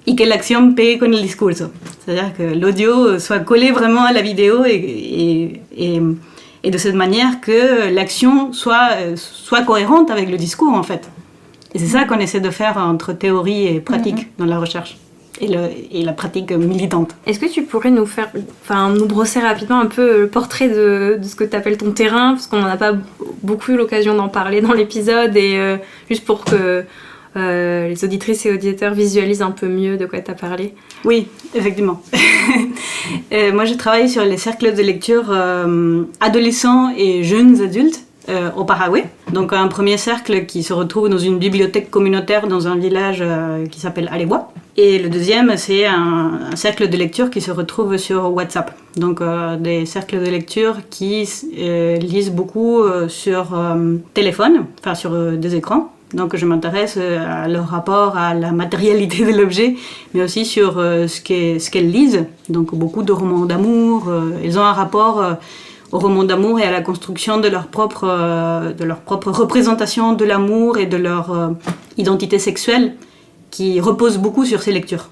et que l'action pegue con el discurso. C'est-à-dire que l'audio soit collé vraiment à la vidéo et de cette manière que l'action soit cohérente avec le discours, en fait. Et c'est ça qu'on essaie de faire entre théorie et pratique dans la recherche et la pratique militante.
Est-ce que tu pourrais nous brosser rapidement un peu le portrait de ce que tu appelles ton terrain, parce qu'on n'en a pas beaucoup eu l'occasion d'en parler dans l'épisode, et juste pour que les auditrices et auditeurs visualisent un peu mieux de quoi tu as parlé.
Oui, effectivement. Moi, je travaille sur les cercles de lecture adolescents et jeunes adultes au Paraguay. Donc, un premier cercle qui se retrouve dans une bibliothèque communautaire dans un village qui s'appelle Areguá. Et le deuxième, c'est un cercle de lecture qui se retrouve sur WhatsApp. Donc, des cercles de lecture qui lisent beaucoup sur téléphone, enfin sur des écrans. Donc, je m'intéresse à leur rapport à la matérialité de l'objet, mais aussi sur ce qu'elles lisent. Donc, beaucoup de romans d'amour. Elles ont un rapport au roman d'amour et à la construction de leur propre représentation de l'amour et de leur identité sexuelle, qui repose beaucoup sur ces lectures.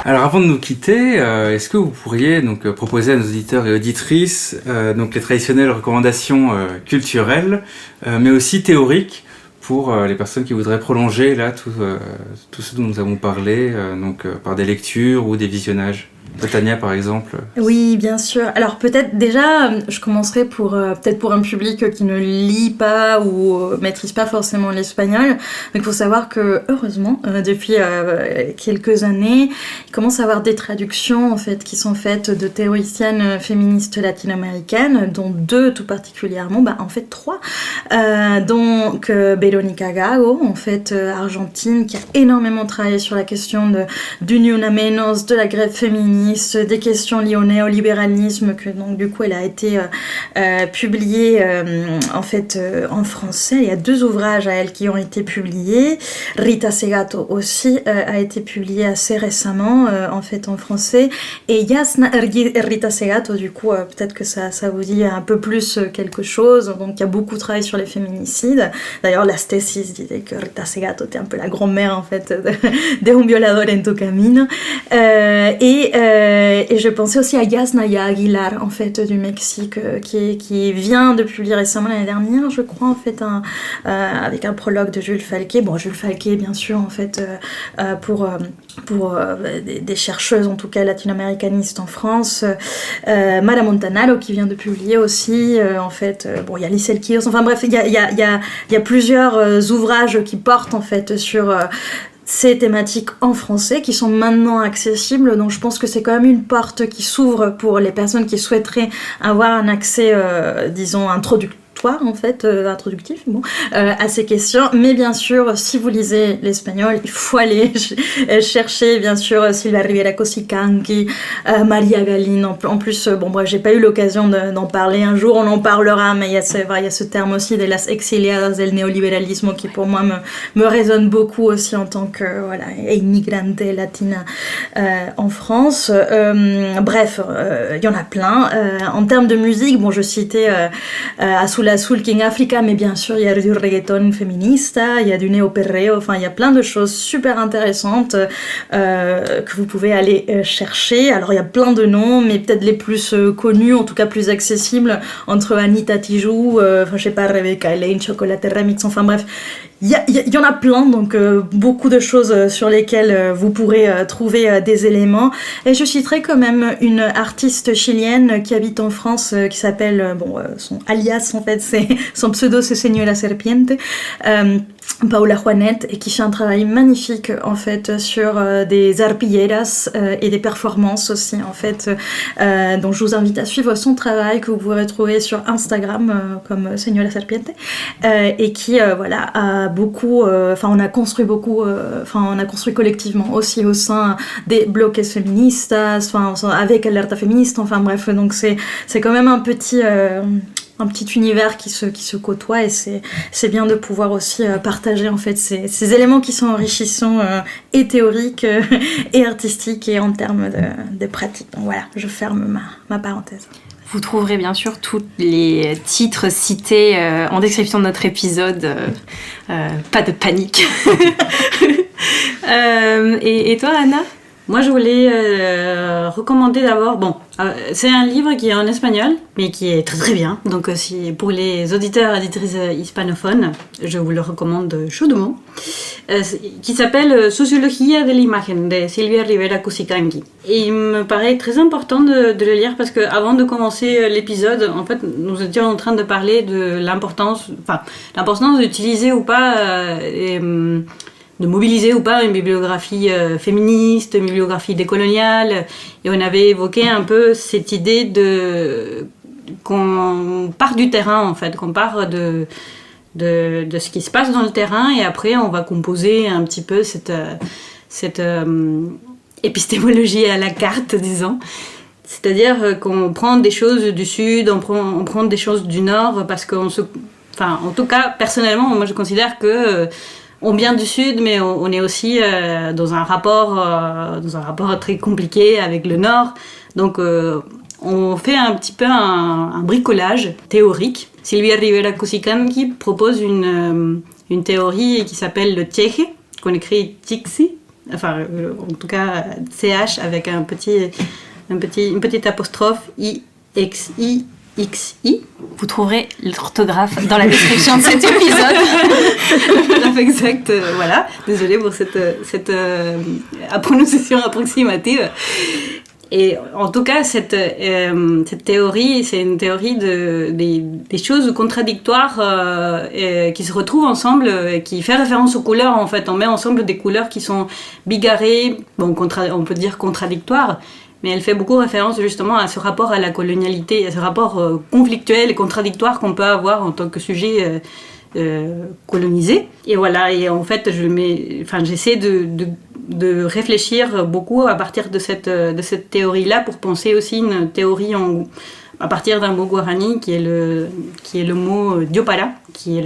Alors avant de nous quitter, est-ce que vous pourriez donc proposer à nos auditeurs et auditrices donc les traditionnelles recommandations culturelles, mais aussi théoriques pour les personnes qui voudraient prolonger là tout ce dont nous avons parlé, par des lectures ou des visionnages? Tania, par exemple.
Oui, bien sûr. Alors peut-être déjà, je commencerai peut-être pour un public qui ne lit pas ou maîtrise pas forcément l'espagnol. Donc il faut savoir que heureusement, depuis quelques années, il commence à y avoir des traductions en fait qui sont faites de théoriciennes féministes latino-américaines, dont 2 tout particulièrement, en fait 3. Donc Verónica Gago, en fait argentine, qui a énormément travaillé sur la question du Ni Una Menos, de la grève féministe, des questions liées au néolibéralisme, que donc du coup elle a été publiée en fait en français. Il y a 2 ouvrages à elle qui ont été publiés. Rita Segato aussi a été publiée assez récemment en fait en français. Et Rita Segato, du coup peut-être que ça vous dit un peu plus quelque chose. Donc il y a beaucoup travaillé sur les féminicides. D'ailleurs la Tesis disait que Rita Segato était un peu la grand-mère en fait de Un violador en tu camino. Et je pensais aussi à Yasnaya Aguilar, en fait, du Mexique, qui vient de publier récemment l'année dernière, je crois, en fait, avec un prologue de Jules Falquet. Bon, Jules Falquet, bien sûr, en fait, pour des chercheuses, en tout cas latino-américanistes en France. Mara Montanaro, qui vient de publier aussi, en fait, il y a Lisel Kios, enfin bref, il y a plusieurs ouvrages qui portent, en fait, sur ces thématiques en français qui sont maintenant accessibles, donc je pense que c'est quand même une porte qui s'ouvre pour les personnes qui souhaiteraient avoir un accès, disons, introductif en fait, introductif, à ces questions. Mais bien sûr, si vous lisez l'espagnol, il faut aller chercher, bien sûr, Silvia Rivera Cosicanqui, Maria Galin. En plus, j'ai pas eu l'occasion d'en parler un jour, on en parlera, mais il y a ce terme aussi de las exiliadas del neoliberalismo qui pour moi me résonne beaucoup aussi en tant que immigrante latina en France. Bref, il y en a plein. En termes de musique, je citais Azul Azul King Africa, mais bien sûr il y a du reggaeton féminista, il y a du néo-perreo, enfin il y a plein de choses super intéressantes que vous pouvez aller chercher. Alors il y a plein de noms, mais peut-être les plus connus, en tout cas plus accessibles, entre Anita Tijoux, Rebecca Elaine, Chocolate Remix, enfin bref, il y en a plein, donc beaucoup de choses sur lesquelles vous pourrez trouver des éléments. Et je citerai quand même une artiste chilienne qui habite en France, qui s'appelle, son alias en fait, son pseudo c'est Señora Serpiente, Paula Juanet, et qui fait un travail magnifique en fait sur des arpilleras et des performances aussi en fait, donc je vous invite à suivre son travail que vous pourrez trouver sur Instagram comme Señora Serpiente, et qui a beaucoup, on a construit collectivement aussi au sein des bloques féministes, avec Alerta Féministe, enfin bref, donc c'est quand même un petit univers qui se côtoie, et c'est bien de pouvoir aussi partager en fait ces éléments qui sont enrichissants et théoriques et artistiques et en termes de pratique. Donc voilà, je ferme ma parenthèse.
Vous trouverez bien sûr tous les titres cités en description de notre épisode. Pas de panique. Et toi, Anna ?
Moi, je voulais recommander d'abord... c'est un livre qui est en espagnol, mais qui est très très bien. Donc, pour les auditeurs et auditrices hispanophones, je vous le recommande chaudement. Qui s'appelle Sociología de l'imagen de Silvia Rivera Cosicanqui. Et il me paraît très important de le lire parce qu'avant de commencer l'épisode, en fait, nous étions en train de parler de l'importance d'utiliser ou pas... de mobiliser ou pas une bibliographie féministe, une bibliographie décoloniale, et on avait évoqué un peu cette idée qu'on part du terrain en fait, qu'on part de ce qui se passe dans le terrain, et après on va composer un petit peu cette épistémologie à la carte, disons. C'est-à-dire qu'on prend des choses du sud, on prend des choses du nord, parce en tout cas, personnellement, moi je considère que on vient du sud, mais on est aussi dans un rapport très compliqué avec le nord. Donc, on fait un petit peu un bricolage théorique. Silvia Rivera Cosicanqui propose une théorie qui s'appelle le tieje, qu'on écrit tixi, enfin en tout cas CH avec une petite apostrophe IXI.
Vous trouverez l'orthographe dans la description de cet épisode.
L'orthographe exacte, voilà. Désolée pour cette prononciation approximative. Et en tout cas, cette théorie, c'est une théorie des choses contradictoires qui se retrouvent ensemble, qui fait référence aux couleurs en fait. On met ensemble des couleurs qui sont bigarrées, bon, on peut dire contradictoires, mais elle fait beaucoup référence justement à ce rapport à la colonialité, à ce rapport conflictuel et contradictoire qu'on peut avoir en tant que sujet colonisé. Et voilà, et en fait, j'essaie de réfléchir beaucoup à partir de cette théorie-là pour penser aussi une théorie à partir d'un mot guarani qui est le mot diopara, qui est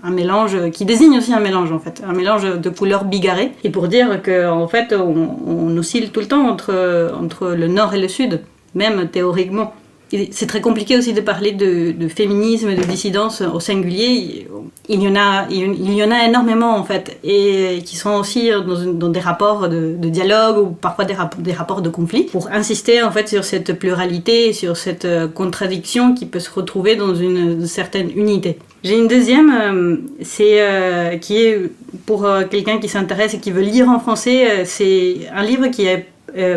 un mélange, qui désigne aussi un mélange en fait, un mélange de couleurs bigarrées. Et pour dire qu'en fait, on oscille tout le temps entre le nord et le sud, même théoriquement. Et c'est très compliqué aussi de parler de féminisme, de dissidence au singulier. Il y en a énormément en fait, et qui sont aussi dans des rapports de dialogue ou parfois des rapports de conflit, pour insister en fait sur cette pluralité, sur cette contradiction qui peut se retrouver dans une certaine unité. J'ai une deuxième, qui est pour quelqu'un qui s'intéresse et qui veut lire en français, c'est un livre qui est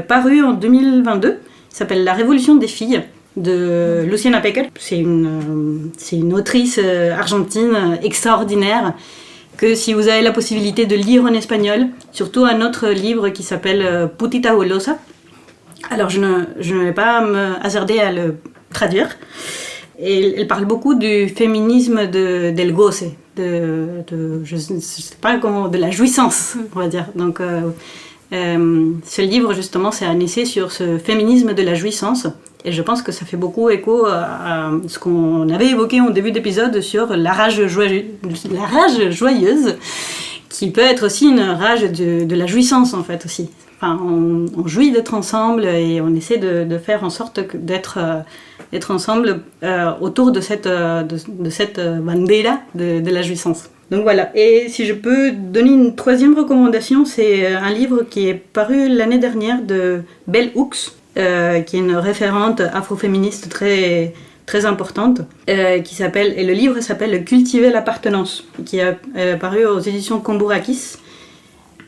paru en 2022, il s'appelle La Révolution des filles, de Luciana Pecker. C'est une autrice argentine extraordinaire que si vous avez la possibilité de lire en espagnol, surtout un autre livre qui s'appelle Putita Golosa. Alors je ne vais pas me hasarder à le traduire. Et elle parle beaucoup du féminisme del goce, je sais pas comment, de la jouissance, on va dire. Donc ce livre justement, c'est un essai sur ce féminisme de la jouissance. Et je pense que ça fait beaucoup écho à ce qu'on avait évoqué en début d'épisode sur la rage joyeuse, qui peut être aussi une rage de la jouissance en fait aussi. Enfin, on jouit d'être ensemble et on essaie de faire en sorte d'être ensemble autour de cette bandera de la jouissance. Donc voilà. Et si je peux donner une troisième recommandation, c'est un livre qui est paru l'année dernière de Bell Hooks, qui est une référente afroféministe très, très importante, et le livre s'appelle Cultiver l'appartenance, qui est paru aux éditions Cambourakis.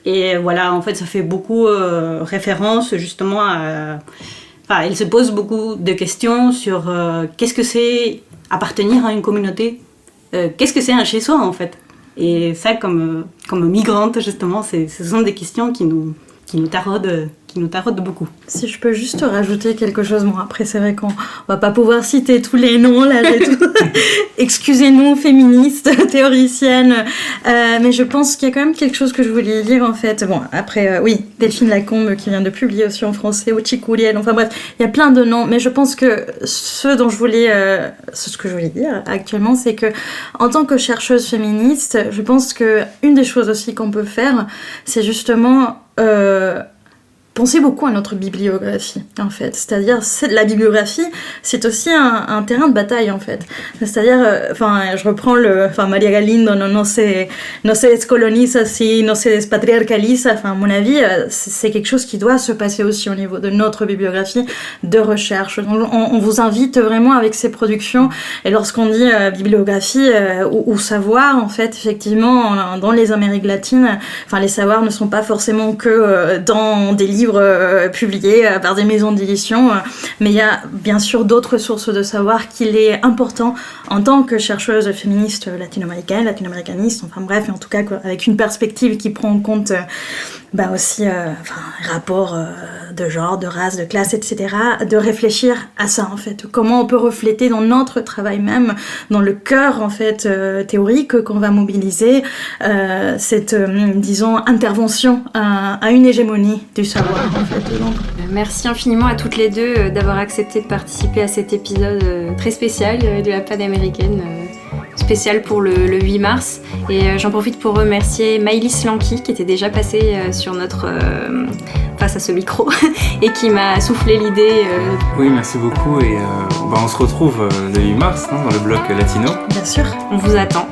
Et voilà, en fait, ça fait beaucoup référence justement à... Enfin, il se pose beaucoup de questions sur qu'est-ce que c'est appartenir à une communauté, qu'est-ce que c'est un chez-soi en fait. Et ça, comme migrante justement, ce sont des questions qui nous taraudent beaucoup.
Si je peux juste rajouter quelque chose, bon après c'est vrai qu'on va pas pouvoir citer tous les noms là, excusez-nous féministes, théoriciennes, mais je pense qu'il y a quand même quelque chose que je voulais dire en fait. Bon après oui, Delphine Lacombe qui vient de publier aussi en français, Ochikuriel, enfin bref, il y a plein de noms, mais je pense que ce que je voulais dire actuellement, c'est que en tant que chercheuse féministe, je pense que une des choses aussi qu'on peut faire, c'est justement penser beaucoup à notre bibliographie, en fait. C'est-à-dire, la bibliographie, c'est aussi un terrain de bataille, en fait. C'est-à-dire, je reprends Maria Galindo, no se descoloniza si no se despatriarcaliza. Enfin, à mon avis, c'est quelque chose qui doit se passer aussi au niveau de notre bibliographie de recherche. Donc, on vous invite vraiment avec ces productions, et lorsqu'on dit bibliographie ou savoir, en fait, effectivement, dans les Amériques latines, les savoirs ne sont pas forcément que dans des livres publiés par des maisons d'édition, mais il y a bien sûr d'autres sources de savoir qu'il est important en tant que chercheuse féministe latino-américaniste, enfin bref, en tout cas avec une perspective qui prend en compte aussi rapports de genre, de race, de classe, etc., de réfléchir à ça en fait, comment on peut refléter dans notre travail même, dans le cœur en fait théorique qu'on va mobiliser, cette intervention à une hégémonie du savoir en fait. Donc.
Merci infiniment à toutes les deux d'avoir accepté de participer à cet épisode très spécial de la Panaméricaine, spécial pour le 8 mars. Et j'en profite pour remercier Maëlys Lanqui qui était déjà passée face à ce micro et qui m'a soufflé l'idée.
Oui, merci beaucoup et on se retrouve le 8 mars dans le bloc latino.
Bien sûr.
On vous attend.